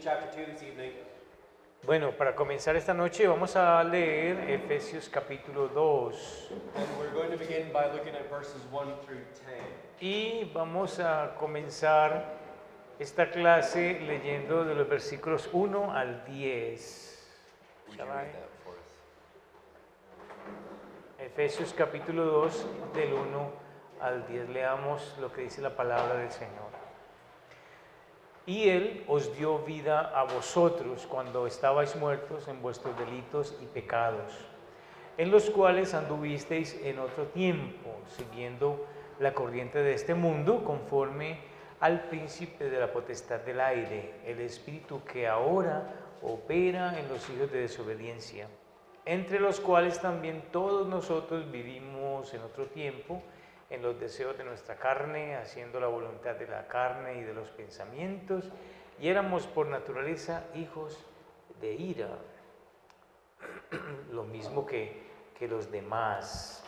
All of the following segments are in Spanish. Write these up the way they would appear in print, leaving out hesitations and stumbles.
chapter 2 this evening. Bueno, para comenzar esta noche vamos a leer Efesios capítulo 2 And we're going to begin by looking at verses 1 through 10. y vamos a comenzar esta clase leyendo de los versículos 1 al 10. Would you Shall I? read that for us? Efesios capítulo 2 del 1 al 10. Leamos lo que dice la palabra del Señor. Y Él os dio vida a vosotros cuando estabais muertos en vuestros delitos y pecados, en los cuales anduvisteis en otro tiempo, siguiendo la corriente de este mundo, conforme al príncipe de la potestad del aire, el espíritu que ahora opera en los hijos de desobediencia, entre los cuales también todos nosotros vivimos en otro tiempo, en los deseos de nuestra carne, haciendo la voluntad de la carne y de los pensamientos, y éramos por naturaleza hijos de ira, lo mismo que los demás.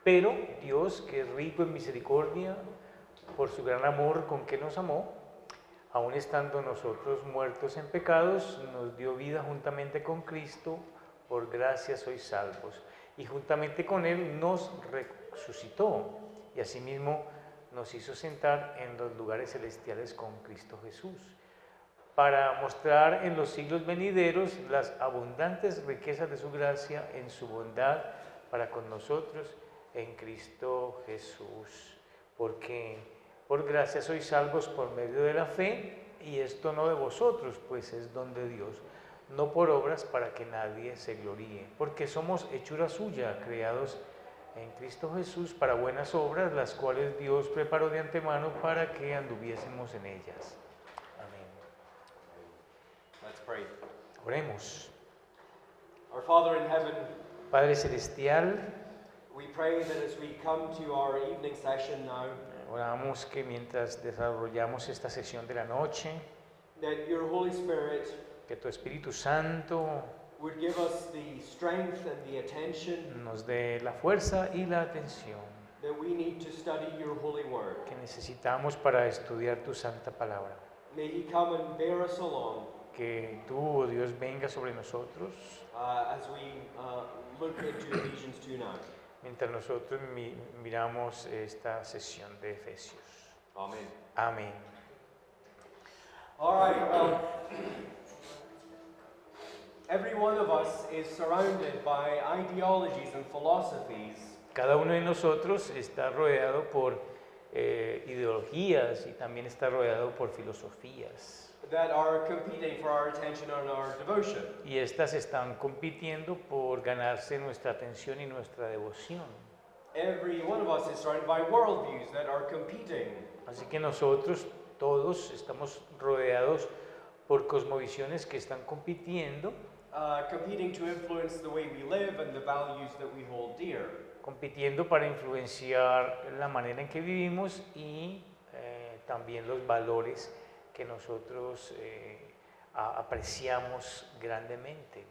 Pero Dios, que es rico en misericordia, por su gran amor con que nos amó, aun estando nosotros muertos en pecados, nos dio vida juntamente con Cristo, por gracia sois salvos. Y juntamente con Él nos resucitó y asimismo nos hizo sentar en los lugares celestiales con Cristo Jesús, para mostrar en los siglos venideros las abundantes riquezas de su gracia en su bondad para con nosotros en Cristo Jesús. Porque por gracia sois salvos por medio de la fe, y esto no de vosotros, pues es don de Dios, no por obras para que nadie se gloríe, porque somos hechura suya, creados en Cristo Jesús para buenas obras, las cuales Dios preparó de antemano para que anduviésemos en ellas. Amén. Let's pray. Oremos. Our Father in heaven, Padre Celestial, we pray that as we come to our evening session now, oramos que mientras desarrollamos esta sesión de la noche, that your Holy Spirit que tu Espíritu Santo would give us the strength and the attention nos dé la fuerza y la atención that we need to study your holy word. que necesitamos para estudiar tu santa palabra. May He come and bear us along Que tú, oh Dios, venga sobre nosotros as we look into Ephesians 2 now. mientras nosotros miramos esta sesión de Efesios. Amen. Amén. All right, well, every one of us is surrounded by ideologies and philosophies Cada uno de nosotros está rodeado por ideologías y también está rodeado por filosofías. that are competing for our attention and our devotion. Y estas están compitiendo por ganarse nuestra atención y nuestra devoción. Every one of us is surrounded by worldviews that are competing. Así que nosotros todos estamos rodeados por cosmovisiones que están compitiendo, Competing to influence the way we live and the values that we hold dear. compitiendo para influenciar la manera en que vivimos y también los valores que nosotros apreciamos grandemente.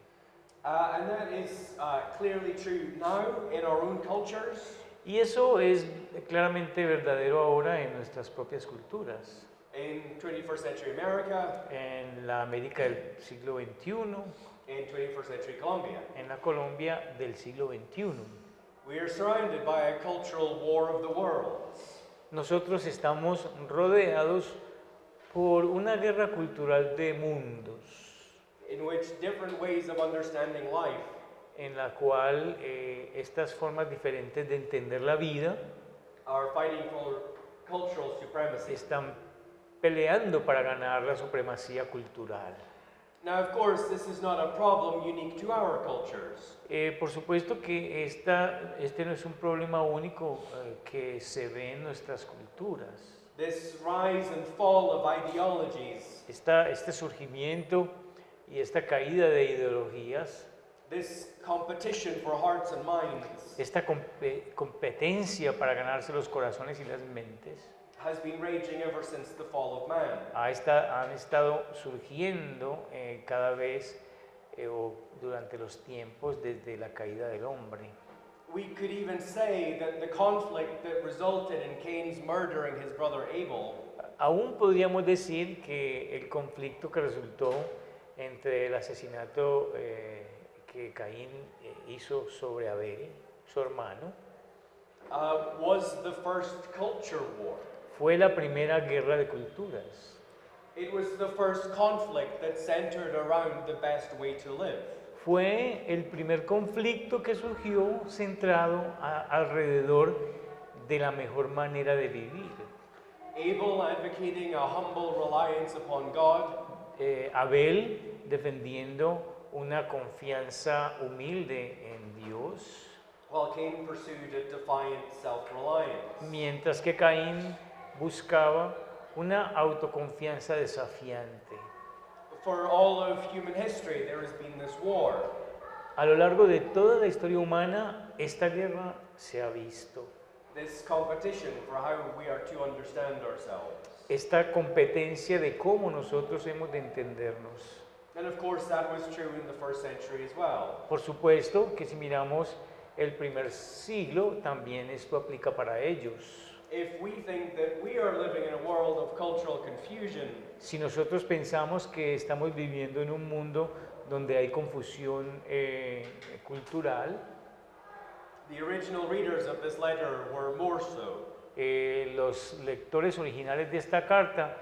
And that is clearly true now in our own cultures, Y eso es claramente verdadero ahora en nuestras propias culturas. in 21st century America, En la América del siglo XXI, in 21st century Colombia. en la Colombia del siglo XXI. We are surrounded by a cultural war of the worlds. Nosotros estamos rodeados por una guerra cultural de mundos, In which different ways of understanding life en la cual estas formas diferentes de entender la vida are fighting for cultural supremacy. están peleando para ganar la supremacía cultural. Now, of course, this is not a problem unique to our cultures. Por supuesto que este no es un problema único que se ve en nuestras culturas. This rise and fall of ideologies, Este surgimiento y esta caída de ideologías, this competition for hearts and minds, esta competencia para ganarse los corazones y las mentes, has been raging ever since the fall of man. han estado surgiendo cada vez o durante los tiempos desde la caída del hombre. We could even say that the conflict that resulted in Cain's murdering his brother Abel Aún podríamos decir que el conflicto que resultó entre el asesinato que Caín hizo sobre Abel, su hermano, was the first culture war. fue la primera guerra de culturas. It was the first conflict that centered around the best way to live. Fue el primer conflicto que surgió centrado alrededor de la mejor manera de vivir. Abel advocating a humble reliance upon God, Abel defendiendo una confianza humilde en Dios, while Cain pursued a defiant self-reliance. mientras que Caín buscaba una autoconfianza desafiante. For all of human history, there has been this war. A lo largo de toda la historia humana, esta guerra se ha visto. This competition for how we are to understand ourselves. Esta competencia de cómo nosotros hemos de entendernos. And of course, that was true in the first century as well. Por supuesto que si miramos el primer siglo, también esto aplica para ellos. If we think that we are living in a world of cultural confusion, Si nosotros pensamos que estamos viviendo en un mundo donde hay confusión cultural, the original readers of this letter were more so. los lectores originales de esta carta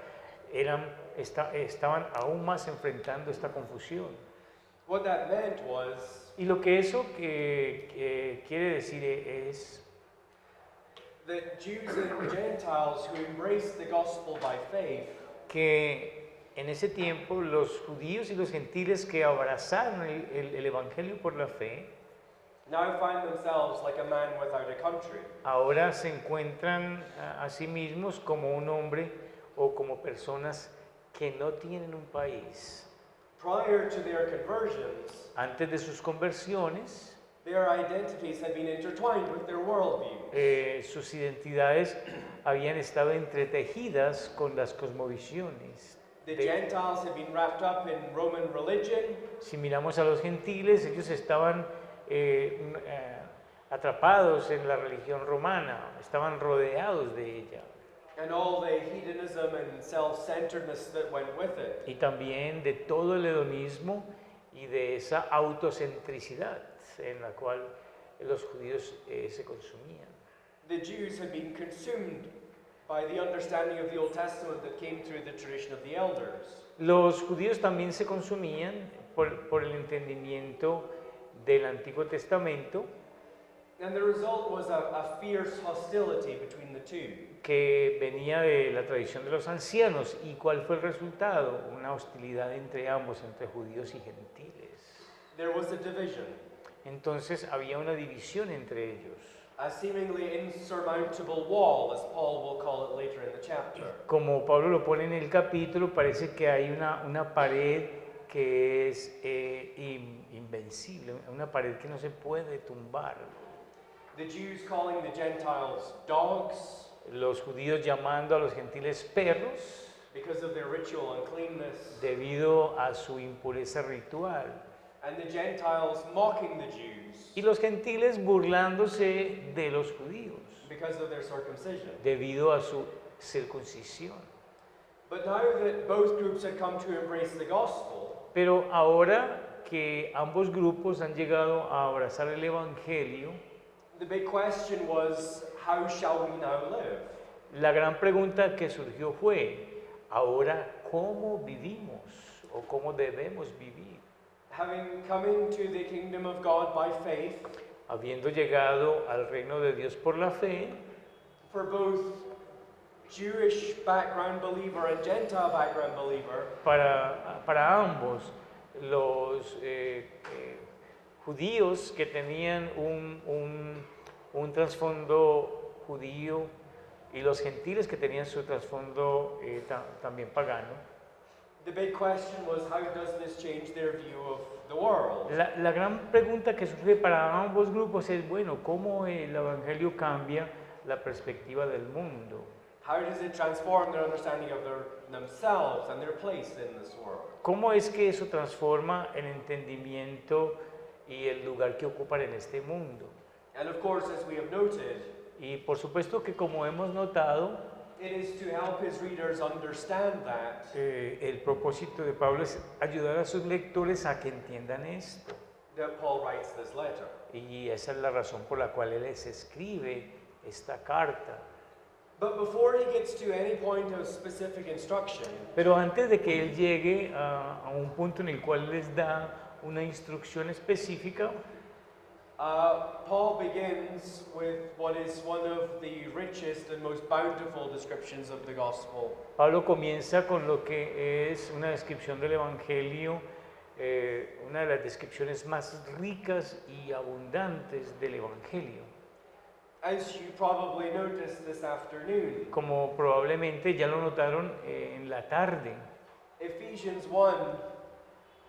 estaban aún más enfrentando esta confusión. What that meant was Y lo que eso quiere decir es that Jews and Gentiles who embraced the gospel by faith que en ese tiempo los judíos y los gentiles que abrazaron el Evangelio por la fe, now find themselves like a man without a country. ahora se encuentran a sí mismos como un hombre o como personas que no tienen un país. Prior to their conversions, Antes de sus conversiones, their identities had been intertwined with their worldview. sus identidades habían estado entretejidas con las cosmovisiones. The Gentiles had been wrapped up in Roman religion, Si miramos a los gentiles, ellos estaban atrapados en la religión romana, estaban rodeados de ella. and all the hedonism and self-centeredness that went with it. Y también de todo el hedonismo y de esa autocentricidad en la cual los judíos se consumían. The Jews had been consumed by the understanding of the Old Testament that came through the tradition of the elders. Los judíos también se consumían por el entendimiento del Antiguo Testamento, And the result was a fierce hostility between the two. que venía de la tradición de los ancianos. ¿Y cuál fue el resultado? Una hostilidad entre ambos, entre judíos y gentiles. There was a division, Entonces había una división entre ellos. a seemingly insurmountable wall, as Paul will call it later in the chapter. Como Pablo lo pone en el capítulo, parece que hay una pared que es invencible, una pared que no se puede tumbar. The Jews calling the Gentiles dogs Los judíos llamando a los gentiles perros because of their ritual uncleanness, debido a su impureza ritual. and the Gentiles mocking the Jews Y los gentiles burlándose de los judíos because of their circumcision. debido a su circuncisión. But now that both groups had come to embrace the gospel, Pero ahora que ambos grupos han llegado a abrazar el Evangelio, the big question was, how shall we now live? la gran pregunta que surgió fue, ahora, ¿cómo vivimos o cómo debemos vivir? Having come into the kingdom of God by faith, Habiendo llegado al reino de Dios por la fe, for both Jewish background believer and Gentile background believer, para ambos, los judíos que tenían un trasfondo judío y los gentiles que tenían su trasfondo también pagano, the big question was, how does this change their view of the world? la gran pregunta que surge para ambos grupos es, bueno, ¿cómo el Evangelio cambia la perspectiva del mundo? How does it transform their understanding of themselves and their place in this world? ¿Cómo es que eso transforma el entendimiento y el lugar que ocupan en este mundo? And of course, as we have noted, Y por supuesto que como hemos notado, it is to help his readers understand that, El propósito de Pablo es ayudar a sus lectores a que entiendan esto. that Paul writes this letter. Y esa es la razón por la cual él les escribe esta carta. But before he gets to any point of specific instruction, Pero antes de que él llegue a un punto en el cual les da una instrucción específica, Paul begins with what is one of the richest and most bountiful descriptions of the gospel. Pablo comienza con lo que es una descripción del Evangelio, una de las descripciones más ricas y abundantes del Evangelio. As you probably noticed this afternoon, Como probablemente ya lo notaron en la tarde, Ephesians 1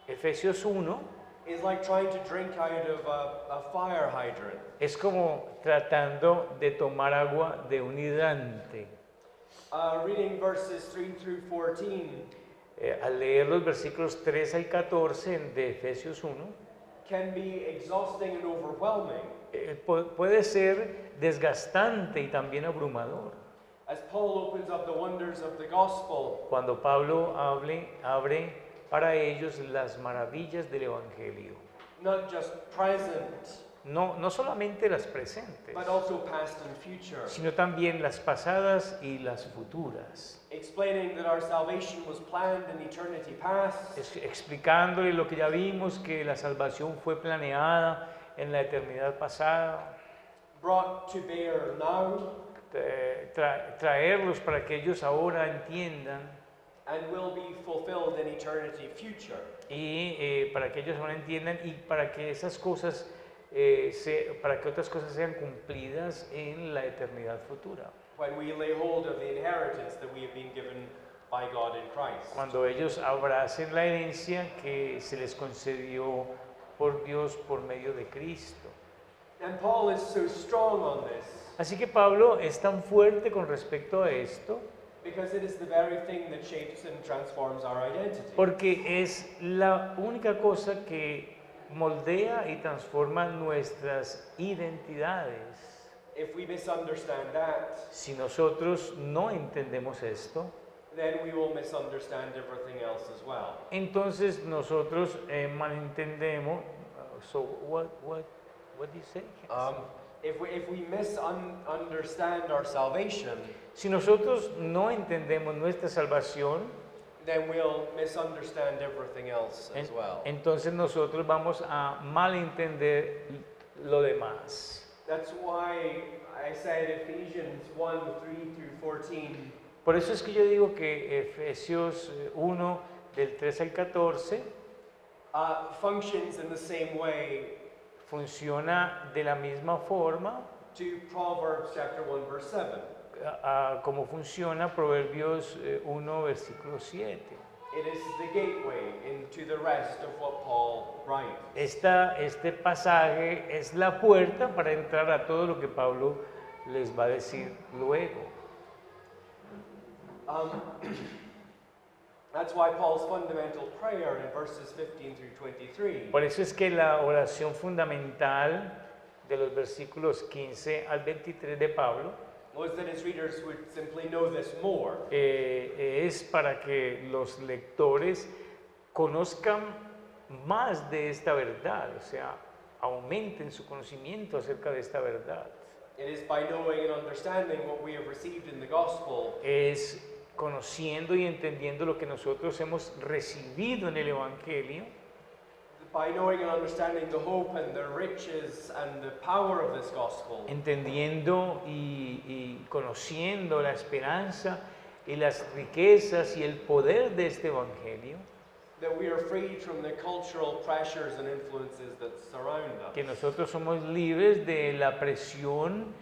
Efesios 1 is like trying to drink out of a fire hydrant. es como tratando de tomar agua de un hidrante. Reading verses 3 through 14, Al leer los versículos 3 al 14 de Efesios 1, can be exhausting and overwhelming puede ser desgastante y también abrumador. as Paul opens up the wonders of the gospel Cuando Pablo abre para ellos las maravillas del Evangelio. not just present, No solamente las presentes, but also past and future, sino también las pasadas y las futuras. explaining that our salvation was planned in eternity past, Explicándole lo que ya vimos, que la salvación fue planeada en la eternidad pasada, brought to bear now, traerlos para que ellos ahora entiendan and will be fulfilled in eternity future. y para que ellos ahora entiendan y para que esas cosas, para que otras cosas sean cumplidas en la eternidad futura. When we lay hold of the inheritance that we have been given by God in Christ. Cuando ellos abracen la herencia que se les concedió por Dios por medio de Cristo. And Paul is so strong on this Así que Pablo es tan fuerte con respecto a esto because it is the very thing that shapes and transforms our identity. porque es la única cosa que moldea y transforma nuestras identidades. If we misunderstand that, Si nosotros no entendemos esto, then we will misunderstand everything else as well. entonces nosotros malentendemos. So what do you say? If we misunderstand our salvation, Si nosotros no entendemos nuestra salvación, then we'll misunderstand everything else as well. entonces nosotros vamos a malentender lo demás. That's why I said Ephesians 1, 3 through 14 Por eso es que yo digo que Efesios 1 del 3 al 14 functions in the same way funciona de la misma forma to Proverbs chapter 1, verse 7. como funciona Proverbios 1 versículo 7. It is the gateway into the rest of what Paul writes. Este pasaje es la puerta para entrar a todo lo que Pablo les va a decir luego. That's why Paul's fundamental prayer in verses 15 through 23 Por eso es que la oración fundamental de los versículos 15 al 23 de Pablo was that his readers would simply know this more. es para que los lectores conozcan más de esta verdad, o sea, aumenten su conocimiento acerca de esta verdad. It is by knowing and understanding what we have received in the gospel Es conociendo y entendiendo lo que nosotros hemos recibido en el Evangelio, by knowing and understanding the hope and the riches and the power of this gospel, entendiendo y conociendo la esperanza y las riquezas y el poder de este Evangelio, that we are freed from the cultural pressures and influences that surround us. que nosotros somos libres de la presión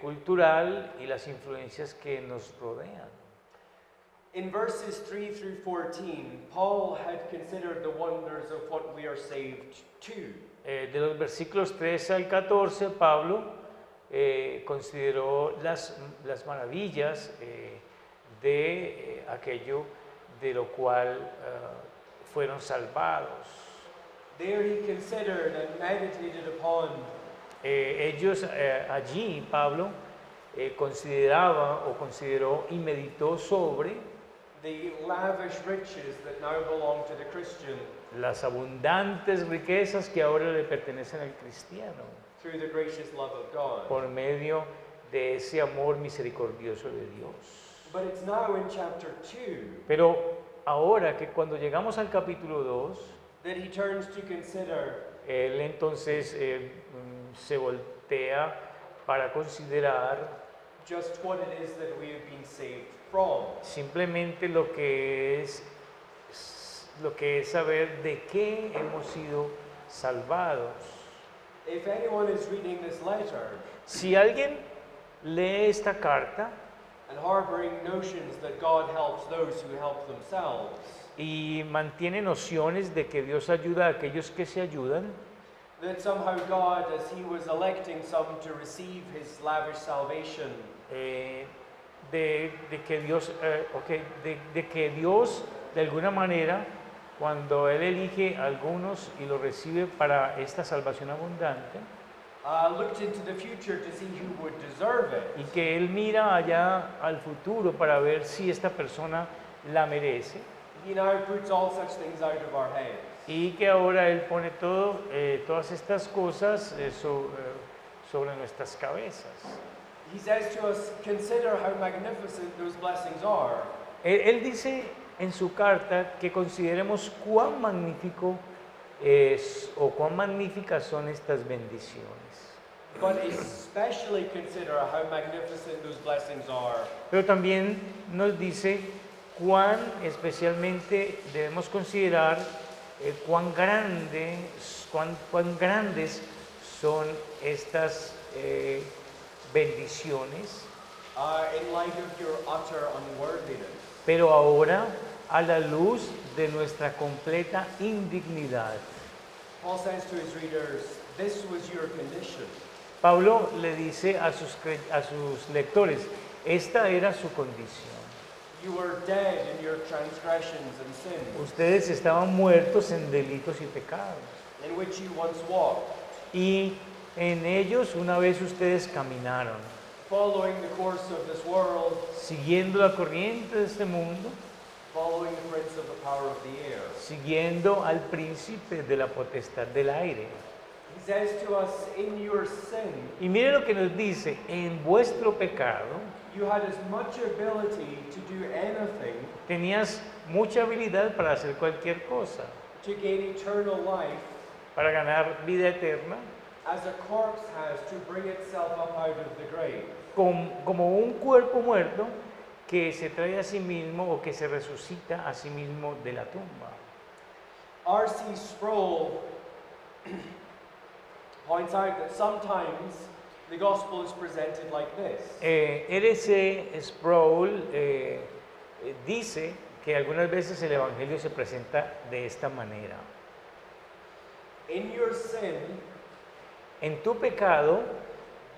cultural y las influencias que nos rodean. In verses 3 through 14, Paul had considered the wonders of what we are saved to. De los versículos 3 al 14, Pablo consideró las maravillas de aquello de lo cual fueron salvados. There he considered and meditated upon Allí, Pablo consideraba o consideró y meditó sobre the lavish riches that now belong to the Christian las abundantes riquezas que ahora le pertenecen al cristiano through the gracious love of God. por medio de ese amor misericordioso de Dios. But it's now in chapter 2 Pero ahora que cuando llegamos al capítulo 2, that he turns to consider él entonces se voltea para considerar just what it is that we have been saved from. simplemente lo que es saber de qué hemos sido salvados. If anyone is reading this letter Si alguien lee esta carta and harboring notions that God helps those who help themselves, y mantiene nociones de que Dios ayuda a aquellos que se ayudan, that somehow God, as he was electing some to receive his lavish salvation, de que Dios, de que Dios de alguna manera, cuando Él elige a algunos y los recibe para esta salvación abundante, looked into the future to see who would deserve y it. que Él mira allá al futuro para ver si esta persona la merece, He now puts all such things out of our heads. y que ahora Él pone todas estas cosas sobre nuestras cabezas. He says to us, consider how magnificent those blessings are. Él dice en su carta que consideremos cuán magnífico es o cuán magníficas son estas bendiciones. But especially consider how magnificent those blessings are Pero también nos dice cuán especialmente debemos considerar cuán grandes son estas bendiciones, in light of your utter unworthiness. pero ahora a la luz de nuestra completa indignidad. Paul says to his readers, this was your condition. Pablo le dice a sus lectores, esta era su condición. You were dead in your transgressions and sins, Ustedes estaban muertos en delitos y pecados. in which you once walked, Y en ellos una vez ustedes caminaron, following the course of this world, siguiendo la corriente de este mundo, following the prince of the power of the air. siguiendo al príncipe de la potestad del aire. He says to us, in your sin, Y mire lo que nos dice, en vuestro pecado you had as much ability to do anything tenías mucha habilidad para hacer cualquier cosa, to gain eternal life para ganar vida eterna, as a corpse has to bring itself up out of the grave. como un cuerpo muerto que se trae a sí mismo o que se resucita a sí mismo de la tumba. R.C. Sproul points out that sometimes the gospel is presented like this. R.C. Sproul dice que algunas veces el Evangelio se presenta de esta manera. In your sin, En tu pecado,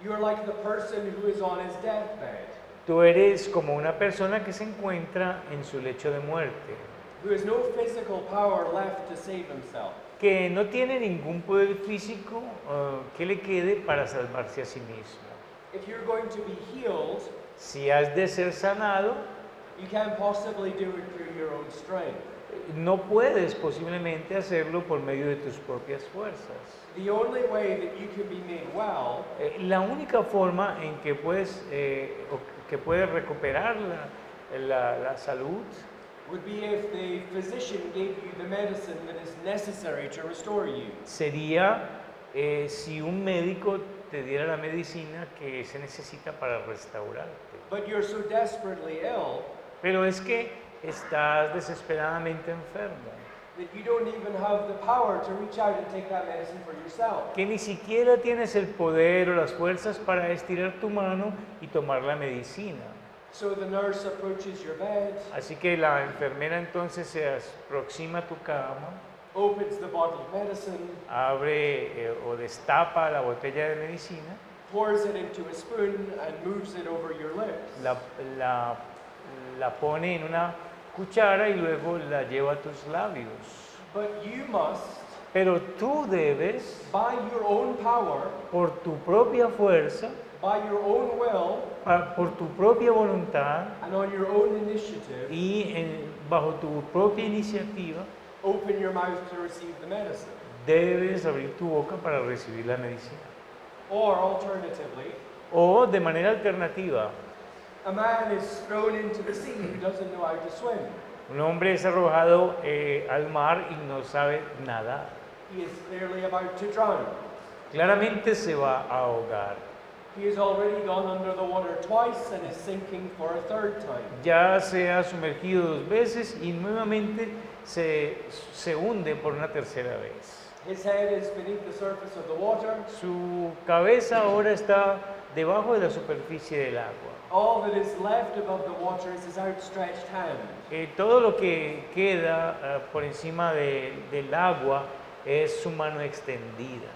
you're like the person who is on his deathbed, tú eres como una persona que se encuentra en su lecho de muerte, who has no physical power left to save himself. que no tiene ningún poder físico que le quede para salvarse a sí mismo. If you're going to be healed, Si has de ser sanado, you can't possibly do it through your own strength. no puedes posiblemente hacerlo por medio de tus propias fuerzas. The only way that you can be made well La única forma en que puedes recuperar la salud would be if the physician gave you the medicine that is necessary to restore you. sería si un médico te diera la medicina que se necesita para restaurarte. But you're so desperately ill Pero es que estás desesperadamente enfermo, that you don't even have the power to reach out and take that medicine for yourself. que ni siquiera tienes el poder o las fuerzas para estirar tu mano y tomar la medicina. So the nurse approaches your bed, Así que la enfermera entonces se aproxima a tu cama, opens the bottle of medicine, abre o destapa la botella de medicina, pours it into a spoon, and moves it over your lips. la pone en una cuchara y luego la lleva a tus labios. But you must, Pero tú debes, by your own power, por tu propia fuerza, by your own will, por tu propia voluntad and on your own initiative, y bajo tu propia iniciativa, open your mouth to receive the medicine. debes abrir tu boca para recibir la medicina. Or alternatively, O de manera alternativa, a man is thrown into the sea who doesn't know how to swim. un hombre es arrojado al mar y no sabe nadar. He is clearly about to drown. Claramente se va a ahogar. He has already gone under the water twice and is sinking for a third time. Ya se ha sumergido 2 veces y nuevamente se hunde por una tercera vez. His head is beneath the surface of the water. Su cabeza ahora está debajo de la superficie del agua. All that is left above the water is his outstretched hand. Todo lo que queda por encima del agua es su mano extendida.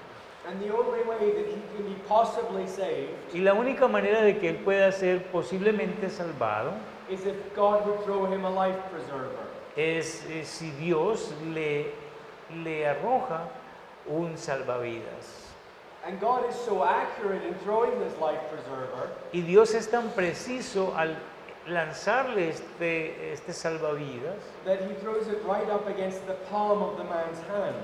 And the only way that he can be possibly saved Y la única manera de que él pueda ser posiblemente salvado is if God would throw him a life preserver. es si Dios le arroja un salvavidas. And God is so accurate in throwing this life preserver Y Dios es tan preciso al lanzarle este salvavidas that he throws it right up against the palm of the man's hand.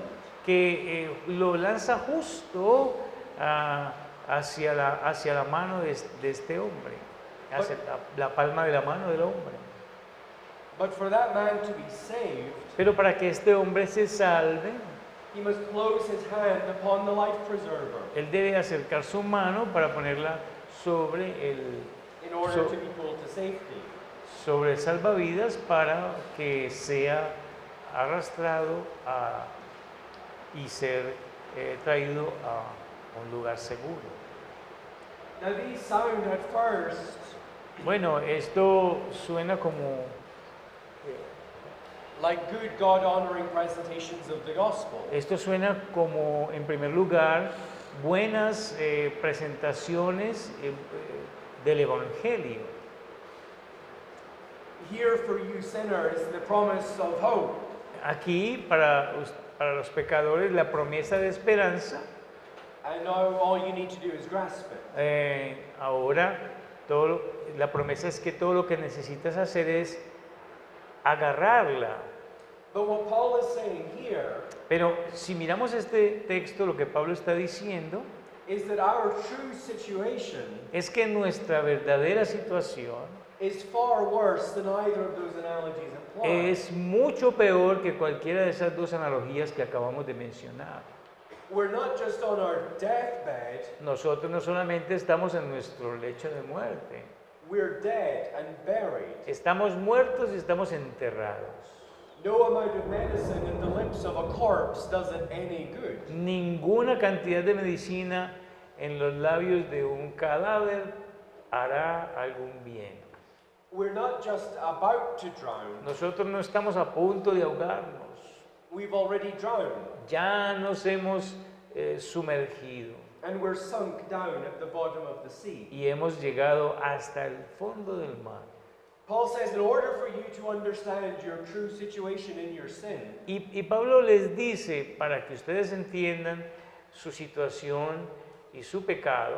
que lo lanza justo hacia la mano de este hombre, hacia la palma de la mano del hombre. But for that man to be saved, Pero para que este hombre se salve, he must close his hand upon the life preserver él debe acercar su mano para ponerla sobre in order to be pulled to safety. sobre el salvavidas para que sea arrastrado y ser traído a un lugar seguro. Now these sound at first Bueno, esto suena como like good God-honoring presentations of the gospel. Esto suena como, en primer lugar, buenas presentaciones del Evangelio. Here for you sinners, the promise of hope. Aquí, para los pecadores, la promesa de esperanza. And now all you need to do is grasp it. Ahora, la promesa es que todo lo que necesitas hacer es agarrarla. But what Paul is saying here Pero si miramos este texto, lo que Pablo está diciendo is that our true situation es que nuestra verdadera situación is far worse than either of those analogies imply. es mucho peor que cualquiera de esas 2 analogías que acabamos de mencionar. We're not just on our deathbed, Nosotros no solamente estamos en nuestro lecho de muerte, we're dead and buried. estamos muertos y estamos enterrados. No amount of medicine in the lips of a corpse does it any good. Ninguna cantidad de medicina en los labios de un cadáver hará algún bien. We're not just about to drown, Nosotros no estamos a punto de ahogarnos, we've already drowned, ya nos hemos sumergido and we're sunk down at the bottom of the sea. y hemos llegado hasta el fondo del mar. Paul says, in order for you to understand your true situation in your sin, Y Pablo les dice, para que ustedes entiendan su situación y su pecado,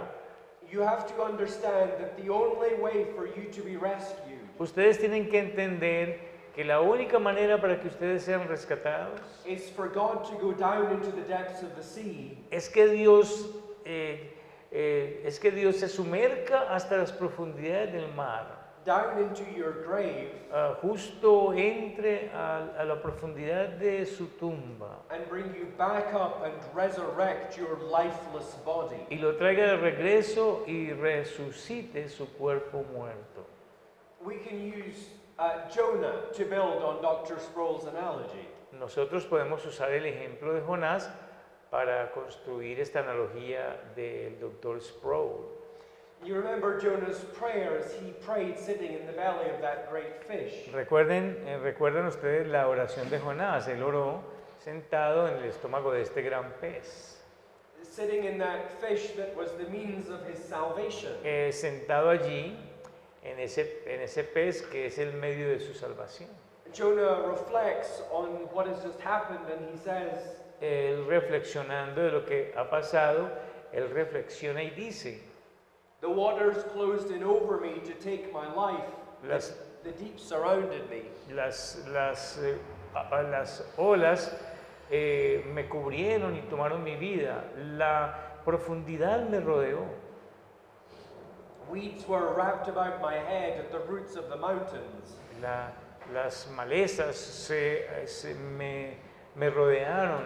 you have to understand that the only way for you to be rescued ustedes tienen que entender que la única manera para que ustedes sean rescatados is for God to go down into the depths of the sea es que Dios se sumerja hasta las profundidades del mar, down into your grave justo entre a la profundidad de su tumba and bring you back up and resurrect your lifeless body. y lo traiga de regreso y resucite su cuerpo muerto. We can use Jonah to build on Dr. Sproul's analogy. Nosotros podemos usar el ejemplo de Jonás para construir esta analogía del Dr. Sproul. You remember Jonah's prayer as he prayed sitting in the belly of that great fish. Recuerdan ustedes la oración de Jonás. Él oró sentado en el estómago de este gran pez. Sitting in that fish that was the means of his salvation. Sentado allí en ese pez que es el medio de su salvación. Jonah reflects on what has just happened and he says, Él reflexionando de lo que ha pasado, él reflexiona y dice, The waters closed in over me to take my life. Las, The deep surrounded me. las olas me cubrieron y tomaron mi vida. La profundidad me rodeó. Weeds were wrapped about my head at the roots of the mountains. Las malezas me rodearon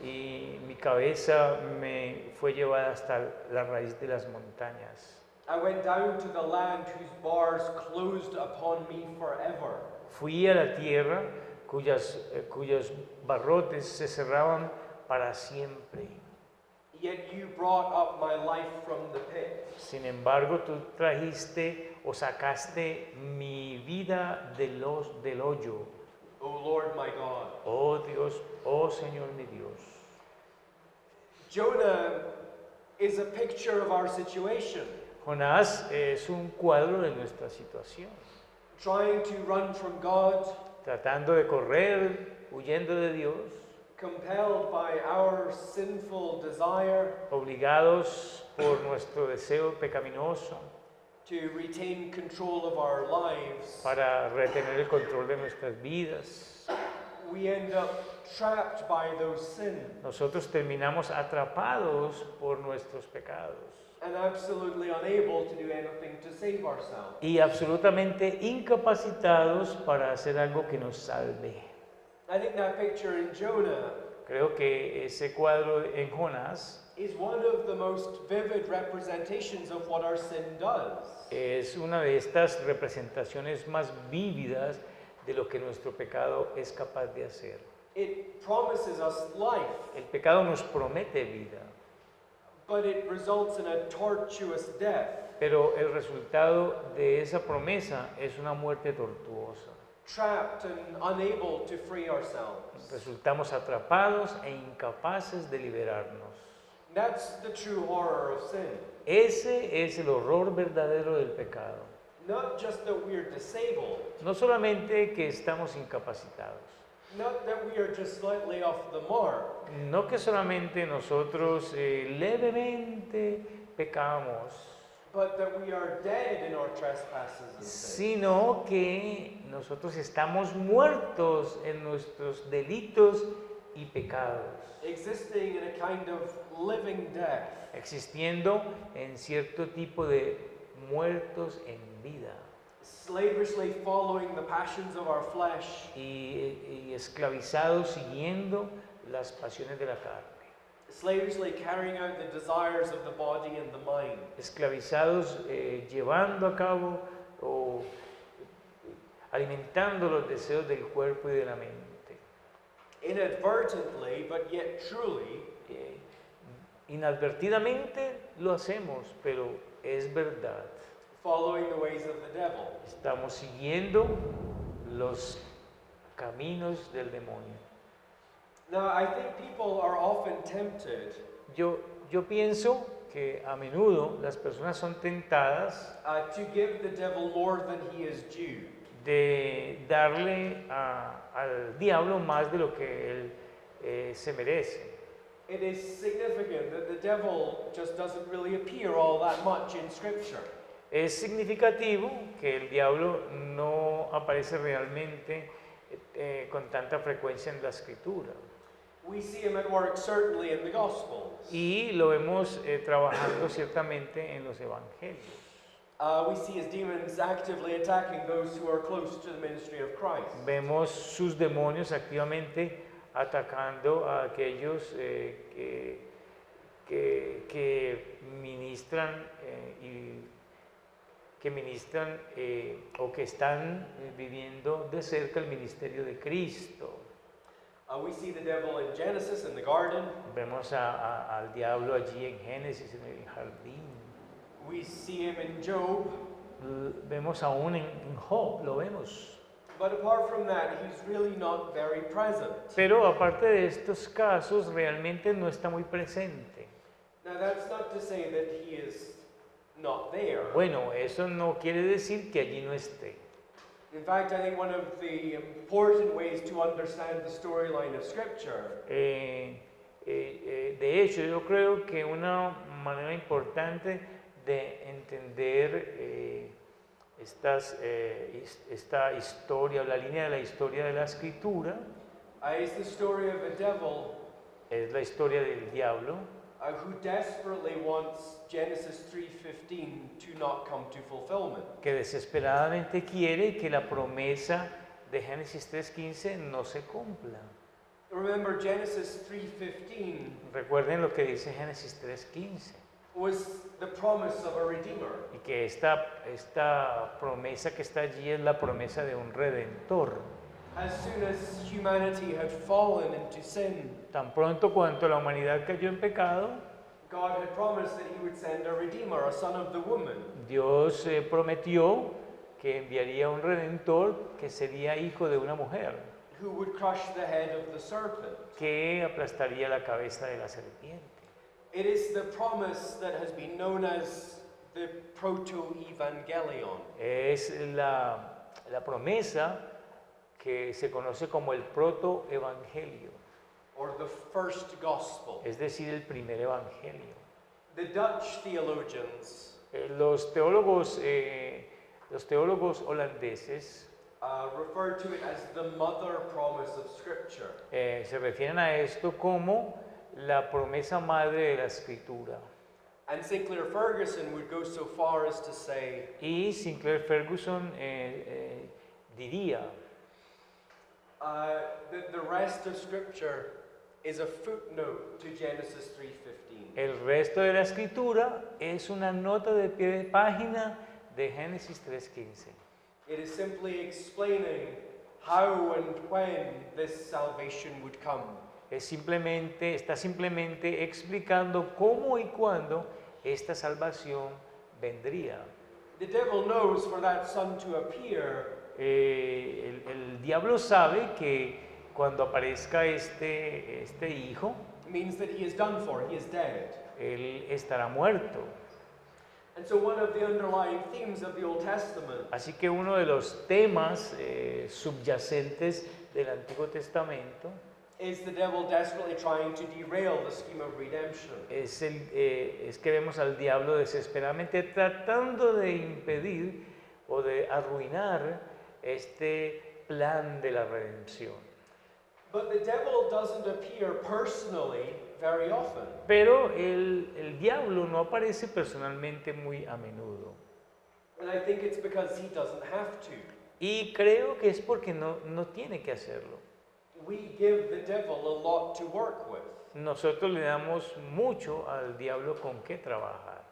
y mi cabeza me fue llevada hasta la raíz de las montañas. I went down to the land whose bars closed upon me forever. Fui a la tierra cuyos barrotes se cerraban para siempre. Yet you brought up my life from the pit. Sin embargo, tú trajiste o sacaste mi vida del hoyo. O Lord my God. Oh Dios, oh Señor mi Dios. Jonah is a picture of our situation. Jonás es un cuadro de nuestra situación. Trying to run from God, Tratando de correr, huyendo de Dios, compelled by our sinful desire obligados por nuestro deseo pecaminoso to retain control of our lives. para retener el control de nuestras vidas. We end up trapped by those sins Nosotros terminamos atrapados por nuestros pecados and absolutely unable to do anything to save ourselves. y absolutamente incapacitados para hacer algo que nos salve. I think that picture in Jonah Creo que ese cuadro en Jonás is one of the most vivid representations of what our sin does. es una de estas representaciones más vívidas de lo que nuestro pecado es capaz de hacer. It promises us life, El pecado nos promete vida, but it results in a tortuous death. pero el resultado de esa promesa es una muerte tortuosa. Trapped and unable to free ourselves. Resultamos atrapados e incapaces de liberarnos. That's the true horror of sin. Ese es el horror verdadero del pecado. Not just that we're disabled, No solamente que estamos incapacitados, not that we are just slightly off the mark, no que solamente nosotros levemente pecamos, but that we are dead in our trespasses and sin. sino que nosotros estamos muertos en nuestros delitos y pecados, Existing in a kind of living death. existiendo en cierto tipo de muertos en vida Slavishly following the passions of our flesh, y esclavizados siguiendo las pasiones de la carne, slavishly carrying out the desires of the body and the mind. esclavizados llevando a cabo o alimentando los deseos del cuerpo y de la mente. Inadvertently, but yet truly, Inadvertidamente lo hacemos, pero es verdad. following the ways of the devil. Estamos siguiendo los caminos del demonio. Now, I think people are often tempted Yo pienso que a menudo las personas son tentadas to give the devil more than he is due. de darle al diablo más de lo que él se merece. It is significant that the devil just doesn't really appear all that much in Scripture. Es significativo que el diablo no aparece realmente con tanta frecuencia en la escritura. We see him at work certainly in the Gospels. Y lo vemos trabajando ciertamente en los evangelios. We see his demons actively attacking those who are close to the ministry of Christ. Vemos sus demonios activamente atacando a aquellos que ministran o que están viviendo de cerca el ministerio de Cristo. We see the devil in Genesis in the garden. Vemos al diablo allí en Génesis, en el jardín. We see him in Job. Vemos aún en Job, lo vemos. But apart from that, he's really not very present. Pero aparte de estos casos, realmente no está muy presente. Now, that's not to say that he is not there. Bueno, eso no quiere decir que allí no esté. In fact, I think one of the important ways to understand the storyline of Scripture De hecho, yo creo que una manera importante de entender esta historia, la línea de la historia de la escritura, is the story of a devil es la historia del diablo, who desperately wants Genesis 3:15 to not come to fulfillment. que desesperadamente quiere que la promesa de Génesis 3:15 no se cumpla. Remember, Genesis 3:15 Recuerden lo que dice Génesis 3:15, was the promise of a redeemer. y que esta promesa que está allí es la promesa de un redentor. As soon as humanity had fallen into sin, Tan pronto cuanto la humanidad cayó en pecado, God had promised that He would send a redeemer, a son of the woman, Dios prometió que enviaría un redentor que sería hijo de una mujer, who would crush the head of the serpent. que aplastaría la cabeza de la serpiente. It is the promise that has been known as the proto-evangelion. Es la promesa que se conoce como el protoevangelio, Or the first gospel. es decir, el primer evangelio. The Dutch theologians Los teólogos holandeses refer to it as the mother promise of Scripture. se refieren a esto como la promesa madre de la escritura. And Sinclair Ferguson would go so far as to say Y Sinclair Ferguson diría that the rest of Scripture is a footnote to Genesis 3:15. el resto de la escritura es una nota de pie de página de Génesis 3:15. It is simply explaining how and when this salvation would come. Está simplemente explicando cómo y cuándo esta salvación vendría. The devil knows for that son to appear, El diablo sabe que cuando aparezca este hijo, means that he is done for, he is dead. él estará muerto. And so one of the underlying themes of the Old Testament Así que uno de los temas subyacentes del Antiguo Testamento is the devil desperately trying to derail the scheme of redemption. es que vemos al diablo desesperadamente tratando de impedir o de arruinar este plan de la redención. But the devil doesn't appear personally very often. Pero el diablo no aparece personalmente muy a menudo. And I think it's because he doesn't have to. Y creo que es porque no tiene que hacerlo. We give the devil a lot to work with. Nosotros le damos mucho al diablo con qué trabajar.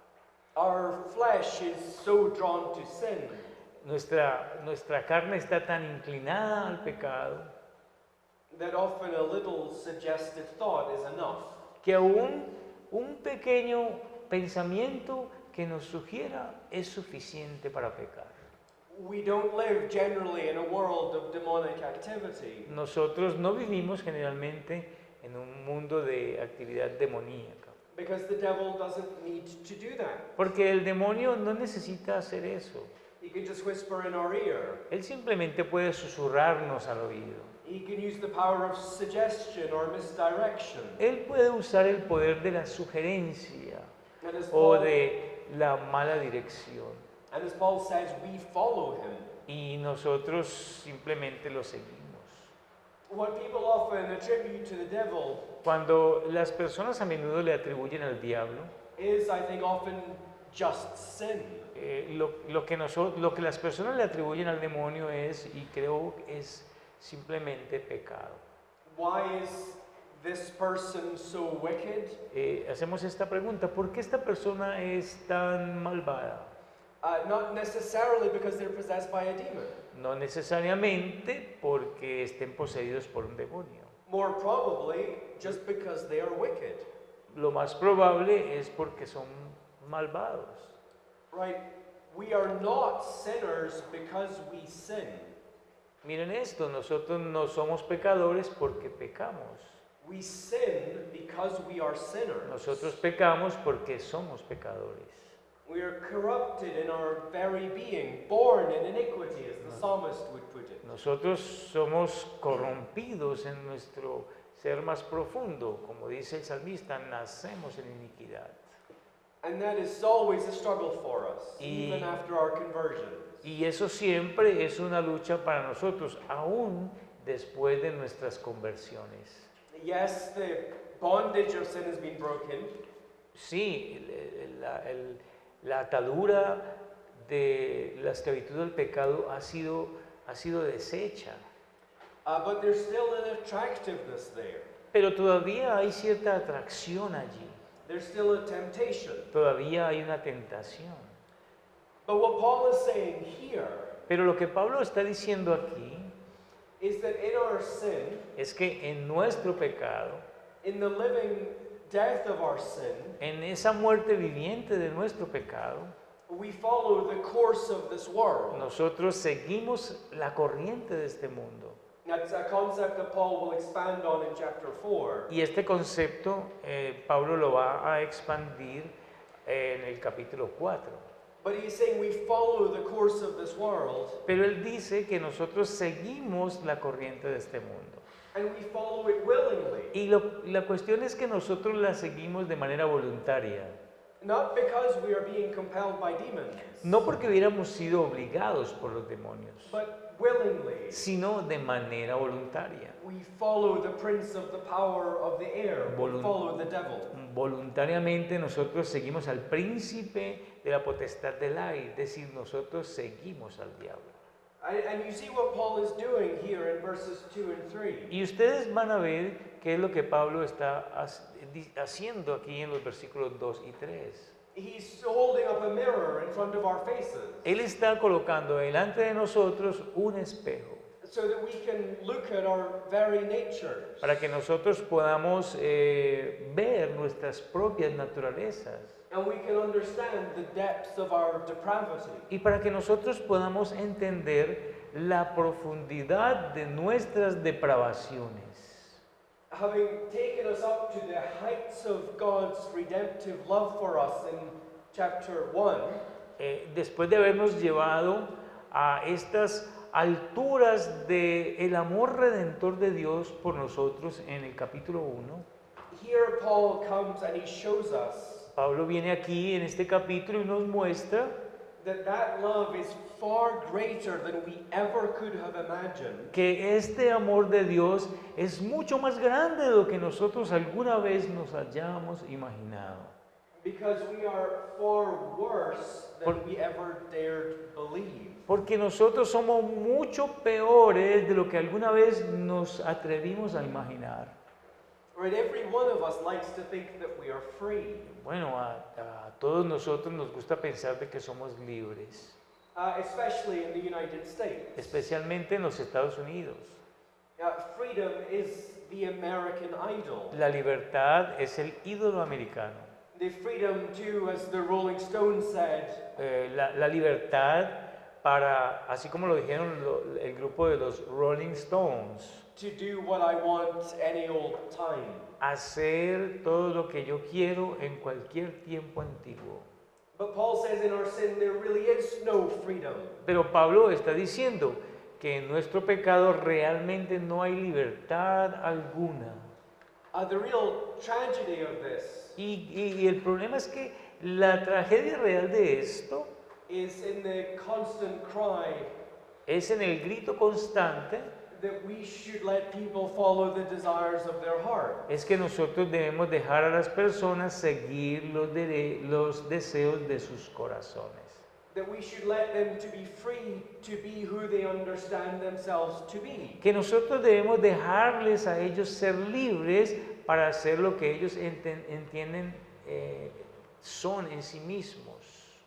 Our flesh is so drawn to sin Nuestra carne está tan inclinada al pecado that often a little suggested thought is enough. que aún un pequeño pensamiento que nos sugiera es suficiente para pecar. We don't live generally in a world of demonic activity. Nosotros no vivimos generalmente en un mundo de actividad demoníaca, Because the devil doesn't need to do that. porque el demonio no necesita hacer eso. He can just whisper in our ear. Él simplemente puede susurrarnos al oído. He can use the power of suggestion or misdirection. Él puede usar el poder de la sugerencia And as o Paul, de la mala dirección. and as Paul says, we follow him. Y nosotros simplemente lo seguimos. What people often attribute to the devil Cuando las personas a menudo le atribuyen al diablo, is, I think, often just sin. lo que las personas le atribuyen al demonio es, y creo, es simplemente pecado. Why is this person so wicked? Hacemos esta pregunta: ¿por qué esta persona es tan malvada? Not necessarily because they're possessed by a demon. No necesariamente porque estén poseídos por un demonio. More probably just because they are wicked. Lo más probable es porque son malvados. Right? We are not sinners because we sin. Miren esto, nosotros no somos pecadores porque pecamos. We sin because we are sinners. Nosotros pecamos porque somos pecadores. We are corrupted in our very being, born in iniquity, as the psalmist would put it. Nosotros somos corrompidos en nuestro ser más profundo, como dice el salmista, nacemos en iniquidad. And that is always a struggle for us, Y- even after our conversion. Y eso siempre es una lucha para nosotros, aún después de nuestras conversiones. Yes, the bondage of sin has been broken, Sí, la atadura de la esclavitud del pecado ha sido deshecha, but there's still an attractiveness there. pero todavía hay cierta atracción allí, There's still a temptation. todavía hay una tentación. But what Paul is saying here Pero lo que Pablo está diciendo aquí is that in our sin, es que en nuestro pecado, in the living death of our sin, en esa muerte viviente de nuestro pecado, we follow the course of this world. nosotros seguimos la corriente de este mundo. That's a concept that Paul will expand on in chapter 4. Y este concepto Pablo lo va a expandir en el capítulo 4. But he's saying we follow the course of this world, Pero él dice que nosotros seguimos la corriente de este mundo. and we follow it willingly. Y la cuestión es que nosotros la seguimos de manera voluntaria. Not because we are being compelled by demons, No porque hubiéramos sido obligados por los demonios, but willingly. sino de manera voluntaria. We follow the prince of the power of the air. We Volun- follow the devil. Voluntariamente nosotros seguimos al príncipe de la potestad del aire, es decir, nosotros seguimos al diablo. And you see what Paul is doing here in verses 2 and 3. Y ustedes van a ver qué es lo que Pablo está haciendo aquí en los versículos 2 y 3. He's holding up a mirror in front of our faces Él está colocando delante de nosotros un espejo so that we can look at our very natures. para que nosotros podamos ver nuestras propias naturalezas And we can understand the depths of our depravity. y para que nosotros podamos entender la profundidad de nuestras depravaciones. Having taken us up to the heights of God's redemptive love for us in chapter 1, Después de habernos llevado a estas alturas del amor redentor de Dios por nosotros en el capítulo 1, here Paul comes and he shows us Pablo viene aquí en este capítulo y nos muestra that love is far greater than we ever could have imagined. que este amor de Dios es mucho más grande de lo que nosotros alguna vez nos hayamos imaginado. Because we are far worse than Por- we ever dared believe. Porque nosotros somos mucho peores de lo que alguna vez nos atrevimos a imaginar. Right? Every one of us likes to think that we are free. Bueno, a todos nosotros nos gusta pensar de que somos libres, Especially in the United States. especialmente en los Estados Unidos. Freedom is the American idol. La libertad es el ídolo americano. The freedom to, as the Rolling Stones said, La libertad para, así como lo dijeron el grupo de los Rolling Stones, to do what I want any old time. hacer todo lo que yo quiero en cualquier tiempo antiguo. But Paul says in our sin there really is no freedom. Pero Pablo está diciendo que en nuestro pecado realmente no hay libertad alguna. The real tragedy of this Y el problema es que la tragedia real de esto is in the constant cry es en el grito constante, that we should let people follow the desires of their heart. es que nosotros debemos dejar a las personas seguir los deseos de sus corazones. That we should let them to be free to be who they understand themselves to be. Que nosotros debemos dejarles a ellos ser libres para hacer lo que ellos entienden son en sí mismos.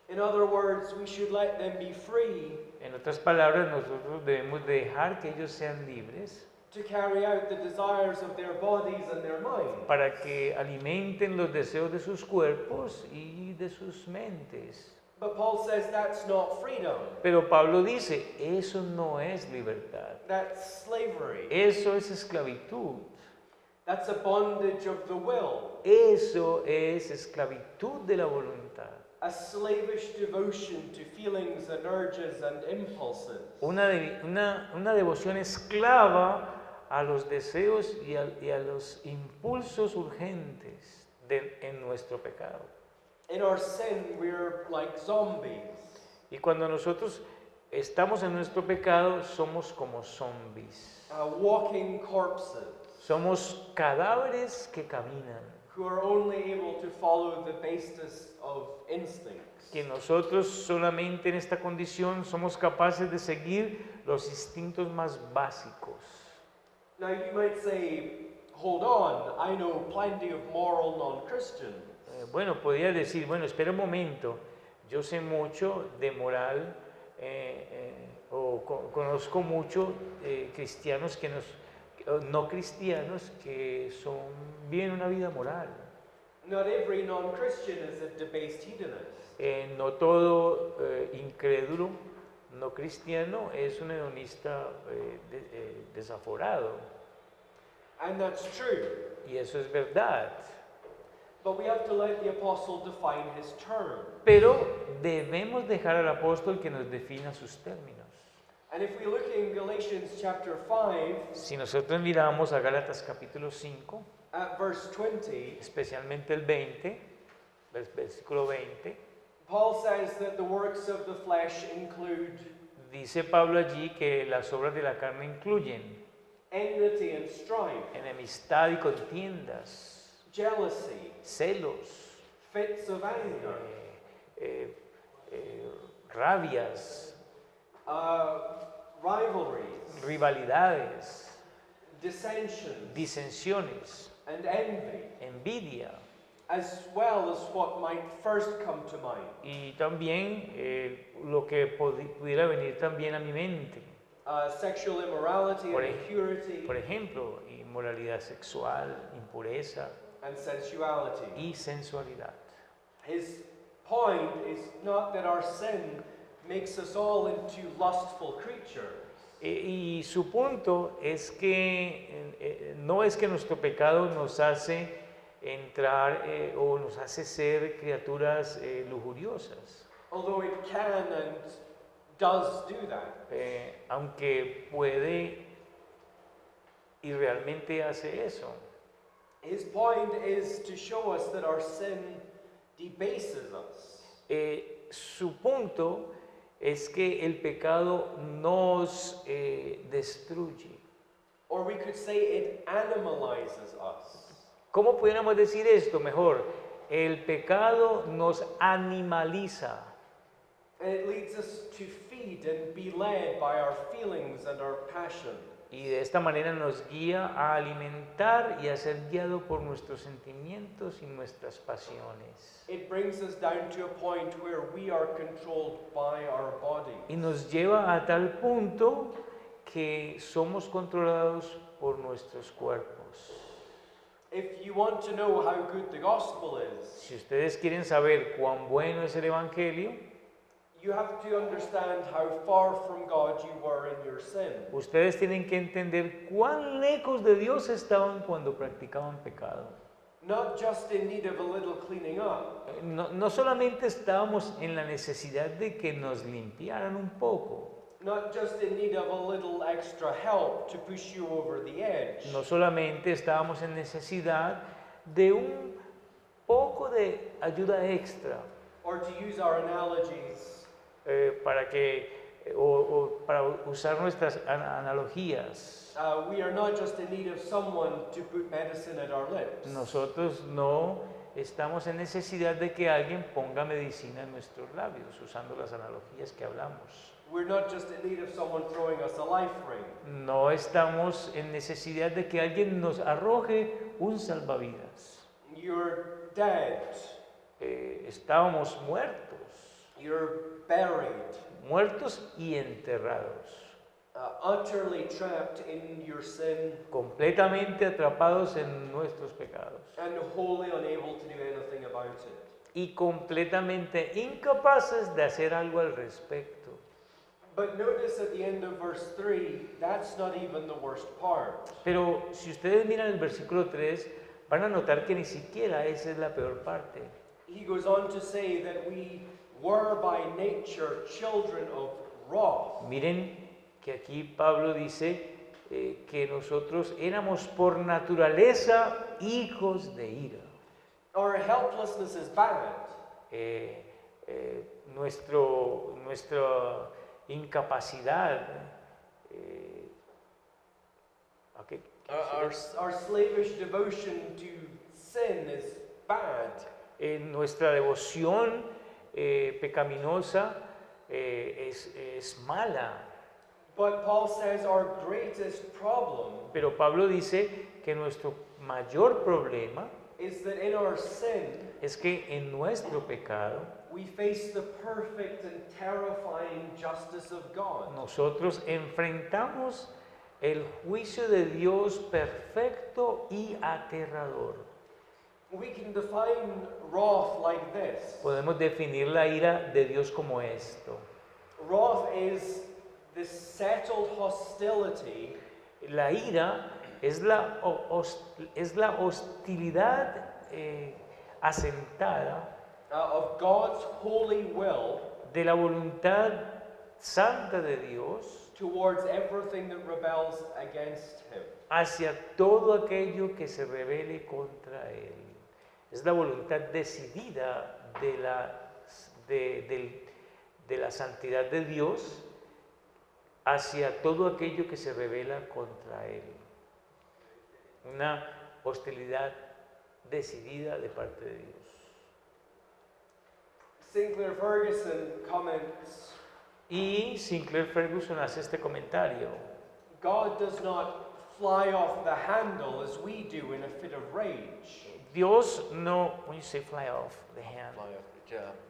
In other words, we should let them be free En otras palabras, nosotros debemos dejar que ellos sean libres to carry out the desires of their bodies and their minds. para que alimenten los deseos de sus cuerpos y de sus mentes. But Paul says that's not freedom. Pero Pablo dice, eso no es libertad, That's slavery. eso es esclavitud, That's a bondage of the will. eso es esclavitud de la voluntad. A slavish devotion to feelings and urges and impulses. Una devoción esclava a los deseos y a los impulsos urgentes en nuestro pecado. In our sin, we're like zombies. Y cuando nosotros estamos en nuestro pecado, somos como zombies. Walking corpses Somos cadáveres que caminan, who are only able to follow the basis of instincts. que nosotros solamente en esta condición somos capaces de seguir los instintos más básicos. Now you might say, hold on, I know plenty of moral non-Christians. Bueno, podría decir, bueno, espera un momento, yo sé mucho de moral conozco mucho cristianos que no cristianos que viven una vida moral. Not every non-Christian is a debased hedonist. No todo incrédulo, no cristiano, es un hedonista desaforado. And that's true. Y eso es verdad. But we have to let the apostle define his term. Pero debemos dejar al apóstol que nos defina sus términos. And if we look in Galatians chapter 5, Si nosotros miramos a Gálatas capítulo 5, at verse 20, especialmente el 20, versículo 20, Paul says that the works of the flesh include dice Pablo allí que las obras de la carne incluyen enmity and strife, enemistad y contiendas, jealousy, celos, fits of anger, rabias, rivalries, rivalidades, dissensions, disensiones, and envy, envidia, as well as what might first come to mind. y también lo que pudiera venir también a mi mente, Sexual immorality Por and ej- impurity por ejemplo, inmoralidad sexual, impureza and sensuality. y sensualidad. His point is not that our sin makes us all into lustful creatures. Y su punto es que no es que nuestro pecado nos hace entrar o nos hace ser criaturas lujuriosas, Although it can and does do that. aunque puede y realmente hace eso. His point is to show us that our sin debases us. Su punto es que el pecado nos destruye. Or we could say it animalizes us. ¿Cómo pudiéramos decir esto mejor? El pecado nos animaliza. And it leads us to feed and be led by our feelings and our passion. Y de esta manera nos guía a alimentar y a ser guiado por nuestros sentimientos y nuestras pasiones. It brings us down to a point where we are controlled by our body. Y nos lleva a tal punto que somos controlados por nuestros cuerpos. If you want to know how good the gospel is, Si ustedes quieren saber cuán bueno es el Evangelio, you have to understand how far from God you were in your sin. ustedes tienen que entender cuán lejos de Dios estaban cuando practicaban pecado. Not just in need of a little cleaning up, No solamente estábamos en la necesidad de que nos limpiaran un poco, not just in need of a little extra help to push you over the edge, no solamente estábamos en necesidad de un poco de ayuda extra or to use our analogies, para usar nuestras analogías. we are not just in need of someone to put medicine at our lips. Nosotros no estamos en necesidad de que alguien ponga medicina en nuestros labios, usando las analogías que hablamos. We're not just in need of someone throwing us a life ring. No estamos en necesidad de que alguien nos arroje un salvavidas. You're dead. Estábamos muertos, You're buried, muertos y enterrados, utterly trapped in your sin completamente atrapados en nuestros pecados and wholly unable to do anything about it. y completamente incapaces de hacer algo al respecto. But notice at the end of verse 3, that's not even the worst part. Pero si ustedes miran el versículo 3, van a notar que ni siquiera esa es la peor parte. He goes on to say that we were by nature children of wrath. Miren que aquí Pablo dice que nosotros éramos por naturaleza hijos de ira. Our helplessness is bad. nuestra incapacidad. Ok. Our slavish devotion to sin is bad. Nuestra devoción pecaminosa es mala. But Paul says our greatest problem Pero Pablo dice que nuestro mayor problema is that in our sin, es que en nuestro pecado we face the perfect and terrifying justice of God. nosotros enfrentamos el juicio de Dios perfecto y aterrador. We can define wrath like this. Podemos definir la ira de Dios como esto. Wrath is the settled hostility La ira es la hostilidad asentada of God's holy will de la voluntad santa de Dios towards everything that rebels against him. hacia todo aquello que se rebele contra Él. Es la voluntad decidida de la santidad de Dios hacia todo aquello que se rebela contra Él. Una hostilidad decidida de parte de Dios. Sinclair Ferguson comments, Y Sinclair Ferguson hace este comentario. God does not fly off the handle as we do in a fit of rage. Dios no, when you say fly off the hand,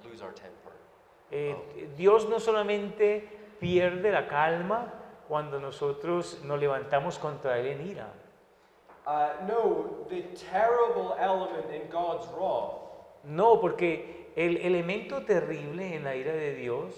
Lose our temper. Dios no solamente pierde la calma cuando nosotros nos levantamos contra Él en ira. No, the terrible element in God's wrath No, porque el elemento terrible en la ira de Dios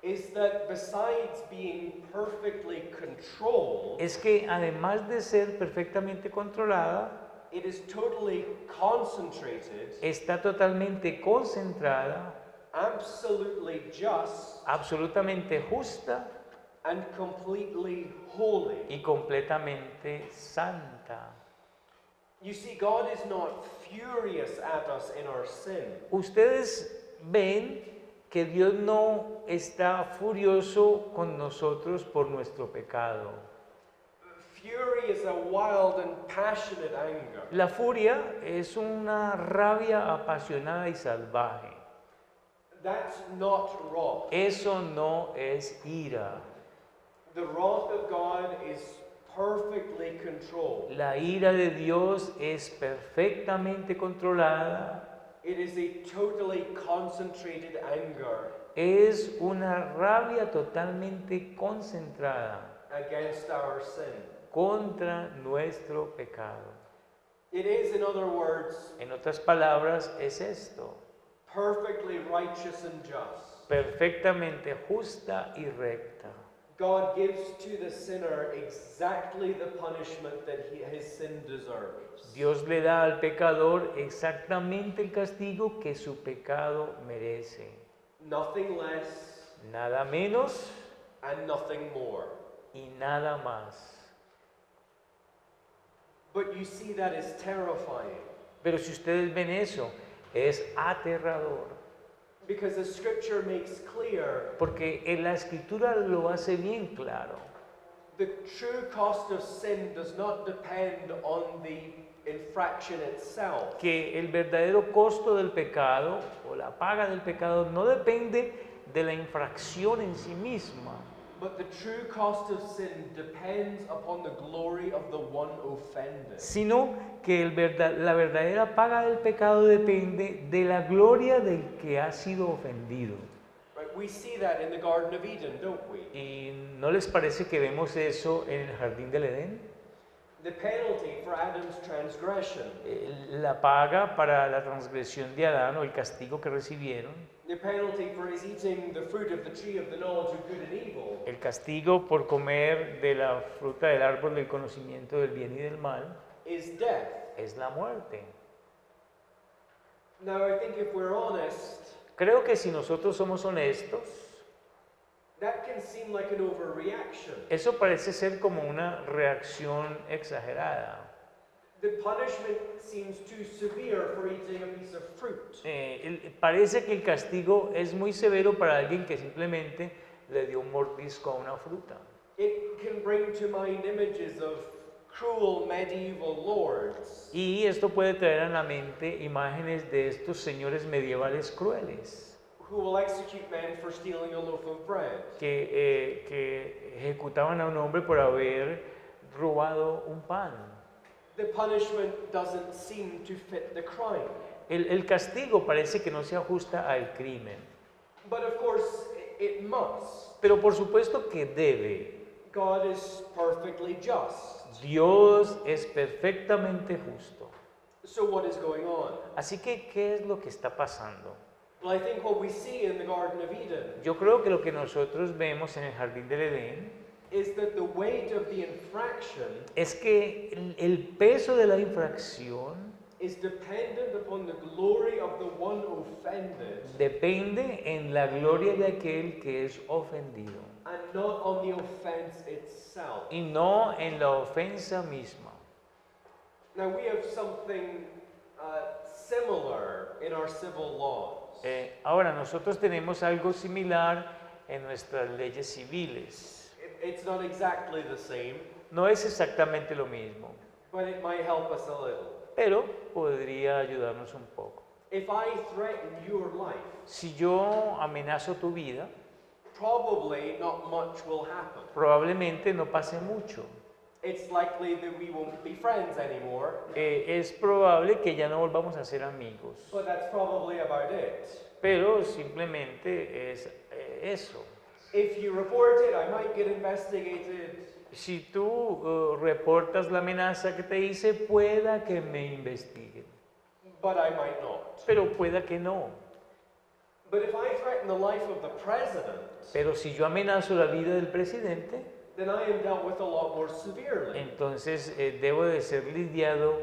is that besides being perfectly controlled, es que además de ser perfectamente controlada, it is totally concentrated, está totalmente concentrada, absolutely just, absolutamente justa and completely holy. y completamente santa. You see, God is not furious at us in our sin. Ustedes ven que Dios no está furioso con nosotros por nuestro pecado. Fury is a wild and passionate anger. La furia es una rabia apasionada y salvaje. That's not wrath. Eso no es ira. The wrath of God is perfectly controlled. La ira de Dios es perfectamente controlada. It is a totally concentrated anger Es una rabia totalmente concentrada against our sin. contra nuestro pecado. It is, in other words, En otras palabras, es esto, perfectly righteous and just. perfectamente justa y recta. God gives to the sinner exactly the punishment that his sin deserves. Dios le da al pecador exactamente el castigo que su pecado merece. Nothing less Nada menos and nothing more. y nada más. But you see, that is terrifying Pero si ustedes ven eso, es aterrador. because the scripture makes clear Porque en la escritura lo hace bien claro. the true cost of sin does not depend on the infraction itself, Que el verdadero costo del pecado o la paga del pecado no depende de la infracción en sí misma, but the true cost of sin depends upon the glory of the one offended. sino que la verdadera paga del pecado depende de la gloria del que ha sido ofendido. Right? We see that in the Garden of Eden, don't we? ¿Y no les parece que vemos eso en el jardín del Edén? The penalty for Adam's transgression, La paga para la transgresión de Adán o el castigo que recibieron, the penalty for his eating the fruit of the tree of the knowledge of good and evil, el castigo por comer de la fruta del árbol del conocimiento del bien y del mal, is death. es la muerte. Now, I think if we're honest, Creo que si nosotros somos honestos, that can seem like an overreaction. eso parece ser como una reacción exagerada. The punishment seems too severe for eating a piece of fruit. Parece que el castigo es muy severo para alguien que simplemente le dio un mordisco a una fruta. It can bring to mind images of cruel medieval lords Y esto puede traer a la mente imágenes de estos señores medievales crueles who will execute men for stealing a loaf of bread. que ejecutaban a un hombre por haber robado un pan. The punishment doesn't seem to fit the crime. El castigo parece que no se ajusta al crimen, But of course, it must. pero por supuesto que debe. God is perfectly just. Dios es perfectamente justo. So what is going on? Así que, ¿qué es lo que está pasando? Well, I think what we see in the Garden of Eden Yo creo que lo que nosotros vemos en el jardín del Edén is that the weight of the infraction es que el peso de la infracción is dependent upon the glory of the one offended depende en la gloria de aquel que es ofendido and not on the offense itself. y no en la ofensa misma. Now, we have something similar in our civil laws. Ahora, nosotros tenemos algo similar en nuestras leyes civiles. It's not exactly the same, No es exactamente lo mismo, but it might help us a little. pero podría ayudarnos un poco. If I threaten your life, Si yo amenazo tu vida, probably not much will happen. probablemente no pase mucho. It's likely that we won't be friends anymore, Es probable que ya no volvamos a ser amigos, but that's probably about it. pero simplemente es eso. If you report it, I might get investigated, Si tú reportas la amenaza que te hice, pueda que me investiguen, but I might not. pero pueda que no. But if I threaten the life of the president, Pero si yo amenazo la vida del presidente, then I am dealt with a lot more severely. entonces debo de ser lidiado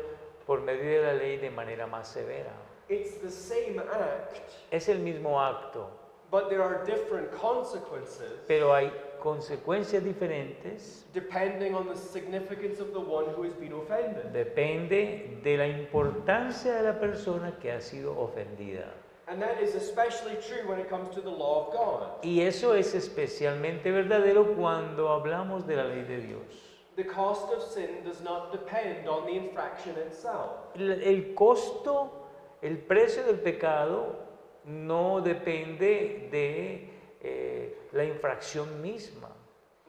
por medio de la ley de manera más severa. It's the same act, Es el mismo acto, but there are different consequences pero hay consecuencias diferentes. depending on the significance of the one who has been offended. Depende de la importancia de la persona que ha sido ofendida. And that is especially true when it comes to the law of God. Y eso es especialmente verdadero cuando hablamos de la ley de Dios. The cost of sin does not depend on the infraction itself. El costo, el precio del pecado no depende de la infracción misma,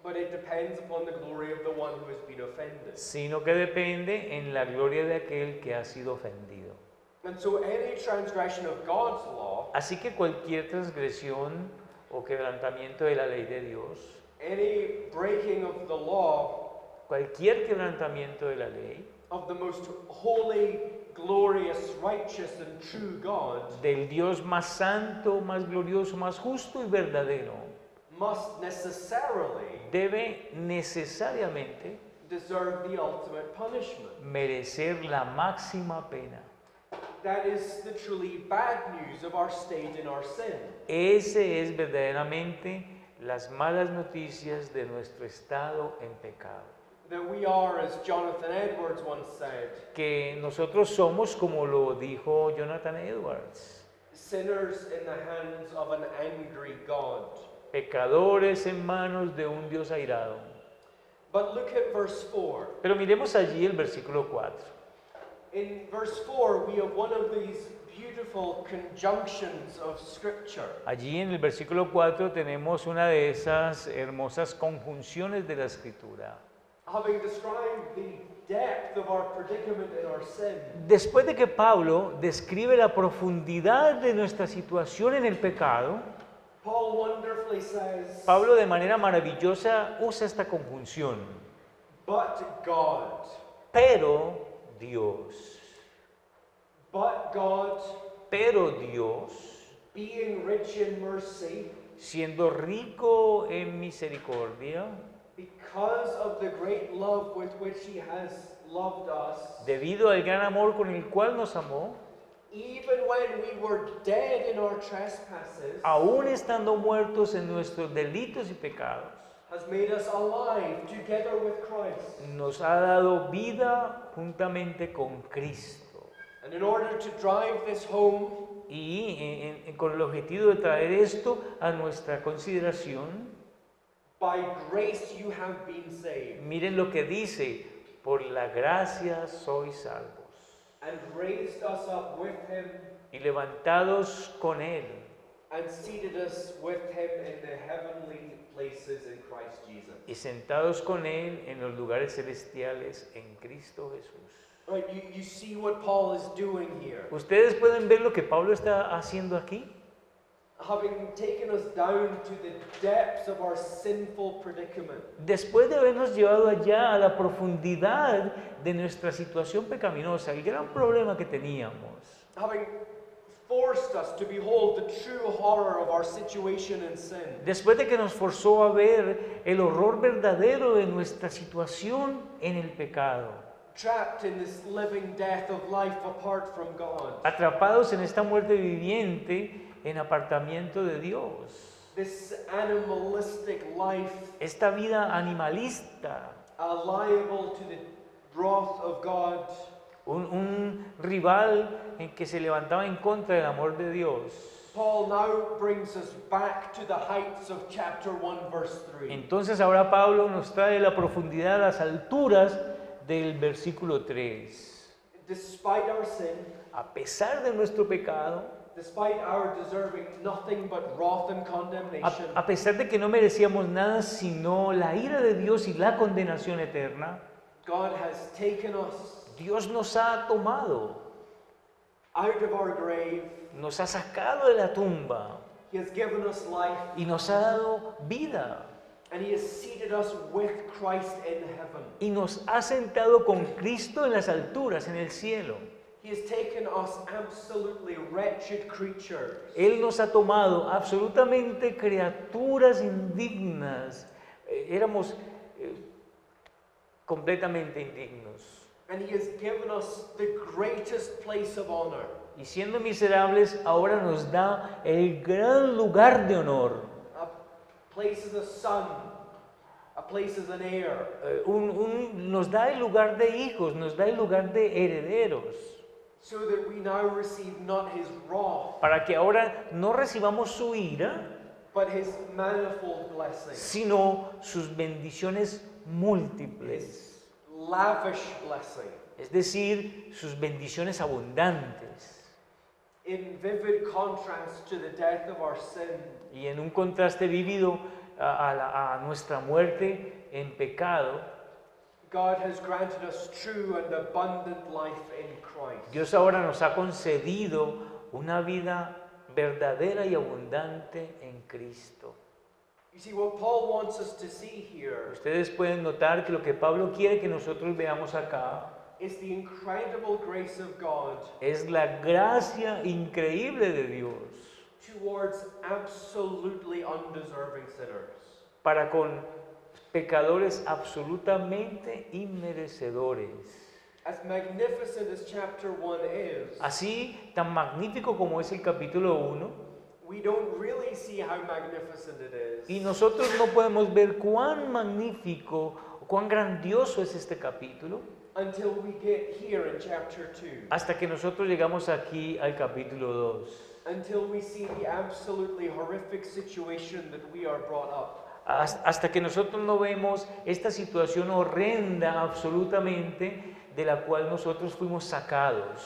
But it depends upon the glory of the one who has been offended. sino que depende en la gloria de aquel que ha sido ofendido. And so any transgression of God's law, Así que cualquier transgresión o quebrantamiento de la ley de Dios, any breaking of the law cualquier quebrantamiento de la ley, of the most holy, glorious, righteous, and true God del Dios más santo, más glorioso, más justo y verdadero, must necessarily debe necesariamente deserve the ultimate punishment. merecer la máxima pena. That is the truly bad news of our state in our sin. Ese es verdaderamente las malas noticias de nuestro estado en pecado. That we are, as Jonathan Edwards once said, Que nosotros somos, como lo dijo Jonathan Edwards, sinners in the hands of an angry God. pecadores en manos de un Dios airado. But look at verse 4. Pero miremos allí el versículo 4. In verse 4, we have one of these beautiful conjunctions of Scripture. Allí en el versículo 4 tenemos una de esas hermosas conjunciones de la Escritura. Having described the depth of our predicament in our sin, Después de que Pablo describe la profundidad de nuestra situación en el pecado, Paul wonderfully says, Pablo de manera maravillosa usa esta conjunción. but God. Pero Dios, But Dios, being rich in mercy, siendo rico en misericordia, because of the great love with which he has loved us, debido al gran amor con el cual nos amó, even when we were dead in our trespasses, aún estando muertos en nuestros delitos y pecados, has made us alive together with Christ. Nos ha dado vida juntamente con Cristo. And in order to drive this home, Y con el objetivo de traer esto a nuestra consideración, by grace you have been saved, miren lo que dice, por la gracia sois salvos. and raised us up with him, Y levantados con Él, and seated us with him in the heavenly places in Christ Jesus. y sentados con Él en los lugares celestiales en Cristo Jesús. Right, you see what Paul is doing here. Ustedes pueden ver lo que Pablo está haciendo aquí. Having taken us down to the depths of our sinful predicament, Después de habernos llevado allá a la profundidad de nuestra situación pecaminosa, el gran problema que teníamos, having forced us to behold the true horror of our situation in sin, después de que nos forzó a ver el horror verdadero de nuestra situación en el pecado, trapped in this living death of life apart from God, atrapados en esta muerte viviente en apartamiento de Dios, this animalistic life, esta vida animalista, liable to the wrath of God, un rival en que se levantaba en contra del amor de Dios. Paul now brings us back to the heights of chapter 1 verse 3. Entonces ahora Pablo nos trae la profundidad, las alturas del versículo 3. Despite our sin, A pesar de nuestro pecado, despite our deserving nothing but wrath and condemnation, a pesar de que no merecíamos nada sino la ira de Dios y la condenación eterna, God has taken us Dios nos ha tomado, out of our grave. nos ha sacado de la tumba He has given us life, y nos ha dado vida and He has seated us with Christ in heaven. y nos ha sentado con Cristo en las alturas, en el cielo. He has taken us absolutely wretched creatures, Él nos ha tomado absolutamente criaturas indignas. Éramos completamente indignos. and He has given us the greatest place of honor, Y siendo miserables, ahora nos da el gran lugar de honor. a place as a son, a place as an heir, Nos da el lugar de hijos, nos da el lugar de herederos. so that we now receive not His wrath, Para que ahora no recibamos su ira, but His manifold blessings, sino sus bendiciones múltiples. His lavish blessing. Es decir, sus bendiciones abundantes. In vivid contrast to the death of our sin, Y en un contraste vivido a nuestra muerte en pecado, God has granted us true and abundant life in Christ. Dios ahora nos ha concedido una vida verdadera y abundante en Cristo. You see, what Paul wants us to see here Ustedes pueden notar que lo que Pablo quiere que nosotros veamos acá is the incredible grace of God es la gracia increíble de Dios towards absolutely undeserving sinners. para con pecadores absolutamente inmerecedores. As magnificent as chapter 1 is, Así, tan magnífico como es el capítulo 1, we don't really see how magnificent it is y nosotros no podemos ver cuán magnífico, cuán grandioso es este capítulo, until we get here in chapter 2, hasta que nosotros llegamos aquí al capítulo 2. until we see the absolutely horrific situation that we are brought up. Hasta que nosotros no vemos esta situación horrenda absolutamente de la cual nosotros fuimos sacados.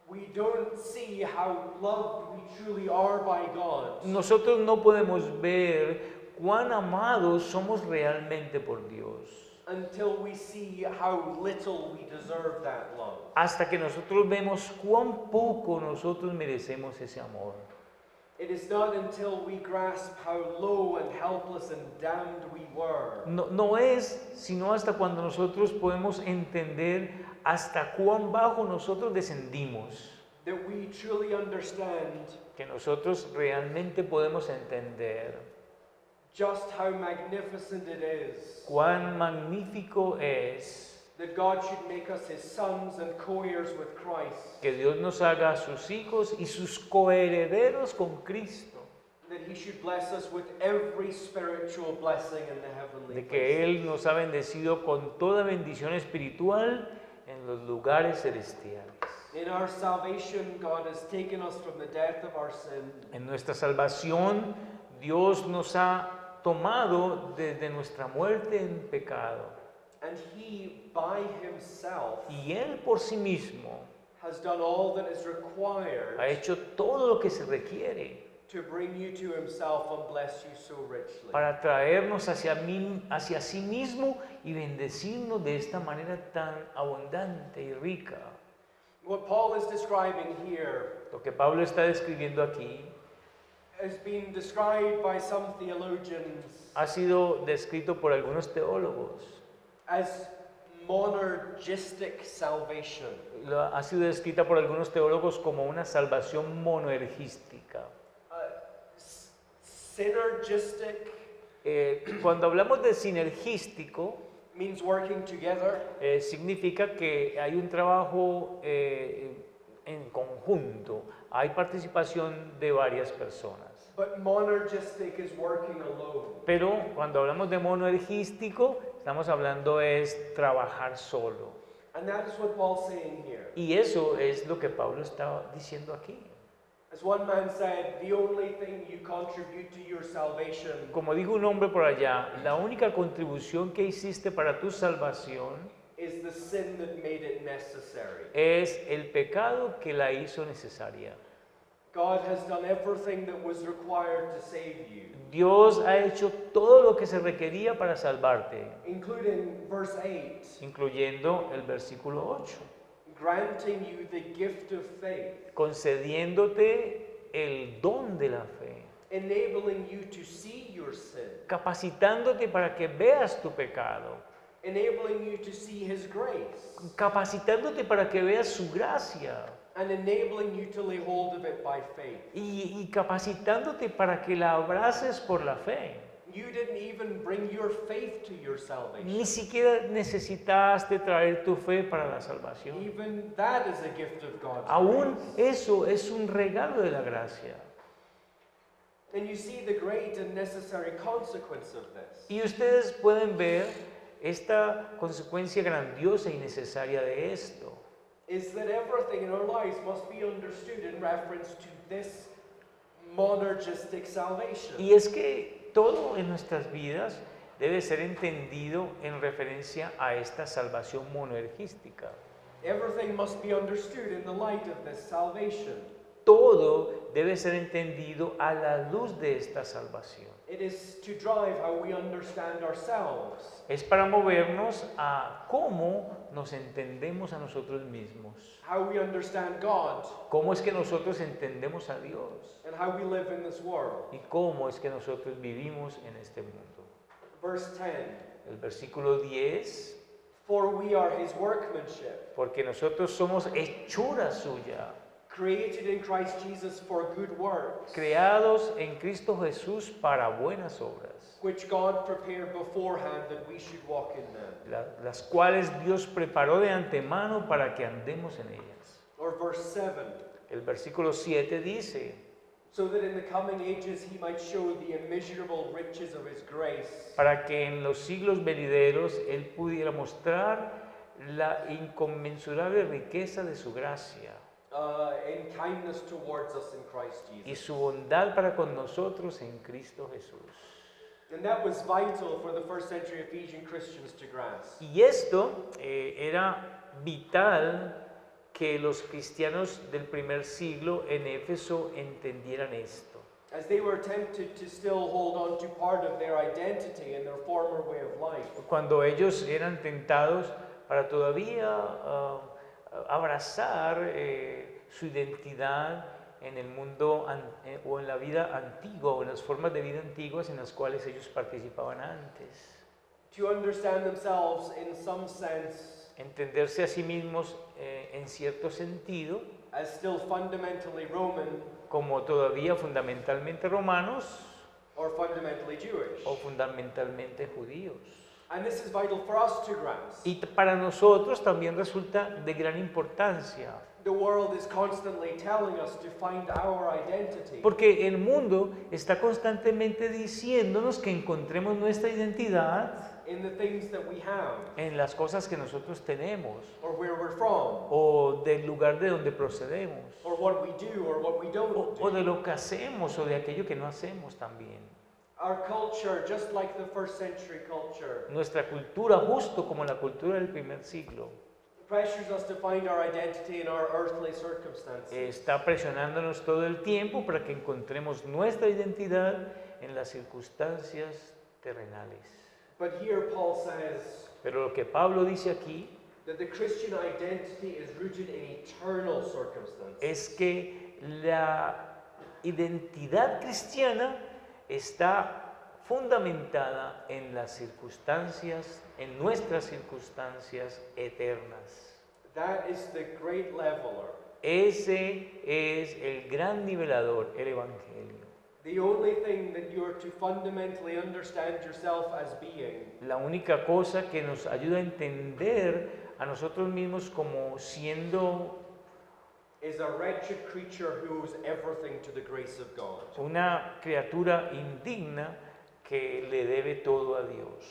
We don't see how loved we truly are by God Nosotros no podemos ver cuán amados somos realmente por Dios. until we see how little we deserve that love. Hasta que nosotros vemos cuán poco nosotros merecemos ese amor. It is not until we grasp how low and helpless and damned we were No es sino hasta cuando nosotros podemos entender hasta cuán bajo nosotros descendimos, that we truly understand que nosotros realmente podemos entender just how magnificent it is cuán magnífico es that God should make us His sons and co-heirs with Christ. que Dios nos haga sus hijos y sus coherederos con Cristo. that He should bless us with every spiritual blessing in the heavenly de que places. Él nos ha bendecido con toda bendición espiritual en los lugares celestiales. In our salvation, God has taken us from the death of our sin En nuestra salvación, Dios nos ha tomado desde nuestra muerte en pecado. and He, by Himself, Y Él por sí mismo has done all that is required ha hecho todo lo que se requiere to bring you to Himself and bless you so richly. para traernos hacia sí mismo y bendecirnos de esta manera tan abundante y rica. What Paul is describing here Lo que Pablo está describiendo aquí has been described by some theologians ha sido descrito por algunos teólogos, as monergistic salvation. ha sido descrita por algunos teólogos como una salvación monoergística. Synergistic Cuando hablamos de sinergístico, means working together. significa que hay un trabajo en conjunto, hay participación de varias personas. But monergistic is working alone. Pero cuando hablamos de monoergístico, estamos hablando es trabajar solo. And that is what Paul's saying here. Y eso es lo que Pablo está diciendo aquí. As one man said, the only thing you contribute to your salvation Como dijo un hombre por allá, la única contribución que hiciste para tu salvación is the sin that made it necessary. es el pecado que la hizo necesaria. God has done everything that was required to save you, Dios ha hecho todo lo que se requería para salvarte, including verse 8, incluyendo el versículo 8, granting you the gift of faith, concediéndote el don de la fe, enabling you to see your sin, capacitándote para que veas tu pecado, enabling you to see His grace, capacitándote para que veas su gracia and enabling you to lay hold of it by faith. y capacitándote para que la abraces por la fe. You didn't even bring your faith to your salvation. Ni siquiera necesitaste traer tu fe para la salvación. Even that is a gift of God's Aún grace. eso es un regalo de la gracia. And you see the great and necessary consequence of this. Y ustedes pueden ver esta consecuencia grandiosa y necesaria de esto. Is that everything in our lives must be understood in reference to this monergistic salvation. Y es que todo en nuestras vidas debe ser entendido en referencia a esta salvación monoergística. Everything must be understood in the light of this salvation. Todo debe ser entendido a la luz de esta salvación. It is to drive how we understand ourselves, Es para movernos a cómo nos entendemos a nosotros mismos. how we understand God, Cómo es que nosotros entendemos a Dios and how we live in this world. y cómo es que nosotros vivimos en este mundo. Verse 10, El versículo 10, for we are His workmanship, porque nosotros somos hechura suya, created in Christ Jesus for good works, creados en Cristo Jesús para buenas obras, which God prepared beforehand that we should walk in them. las cuales Dios preparó de antemano para que andemos en ellas. Or verse 7, El versículo 7 dice, so that in the coming ages He might show the immeasurable riches of His grace para que en los siglos venideros Él pudiera mostrar la inconmensurable riqueza de su gracia in kindness towards us in Christ y Jesus. su bondad para con nosotros en Cristo Jesús. And that was vital for the first century Ephesian Christians to grasp. Y esto era vital que los cristianos del primer siglo en Éfeso entendieran esto. As they were tempted to still hold on to part of their identity and their former way of life. Cuando ellos eran tentados para todavía abrazar su identidad en el mundo o en la vida antigua o en las formas de vida antiguas en las cuales ellos participaban antes. To understand themselves in some sense Entenderse a sí mismos en cierto sentido as still fundamentally Roman como todavía fundamentalmente romanos or fundamentally Jewish. o fundamentalmente judíos. And this is vital for us to grasp. Y para nosotros también resulta de gran importancia, The world is constantly telling us to find our identity porque el mundo está constantemente diciéndonos que encontremos nuestra identidad in the things that we have, en las cosas que nosotros tenemos, or where we're from, o del lugar de donde procedemos, or what we do, or what we don't o de do. lo que hacemos, o de aquello que no hacemos también. Our culture, just like the first century culture, Nuestra cultura, justo como la cultura del primer siglo, pressures us to find our identity in our earthly circumstances. está presionándonos todo el tiempo para que encontremos nuestra identidad en las circunstancias terrenales. But here Paul says Pero lo que Pablo dice aquí that the Christian identity is rooted in eternal circumstances. es que la identidad cristiana está fundamentada en las circunstancias, en nuestras circunstancias eternas. That is the great leveler. Ese es el gran nivelador, el Evangelio. The only thing that you are to fundamentally understand yourself as being La única cosa que nos ayuda a entender a nosotros mismos como siendo is a wretched creature who owes everything to the grace of God. una criatura indigna que le debe todo a Dios.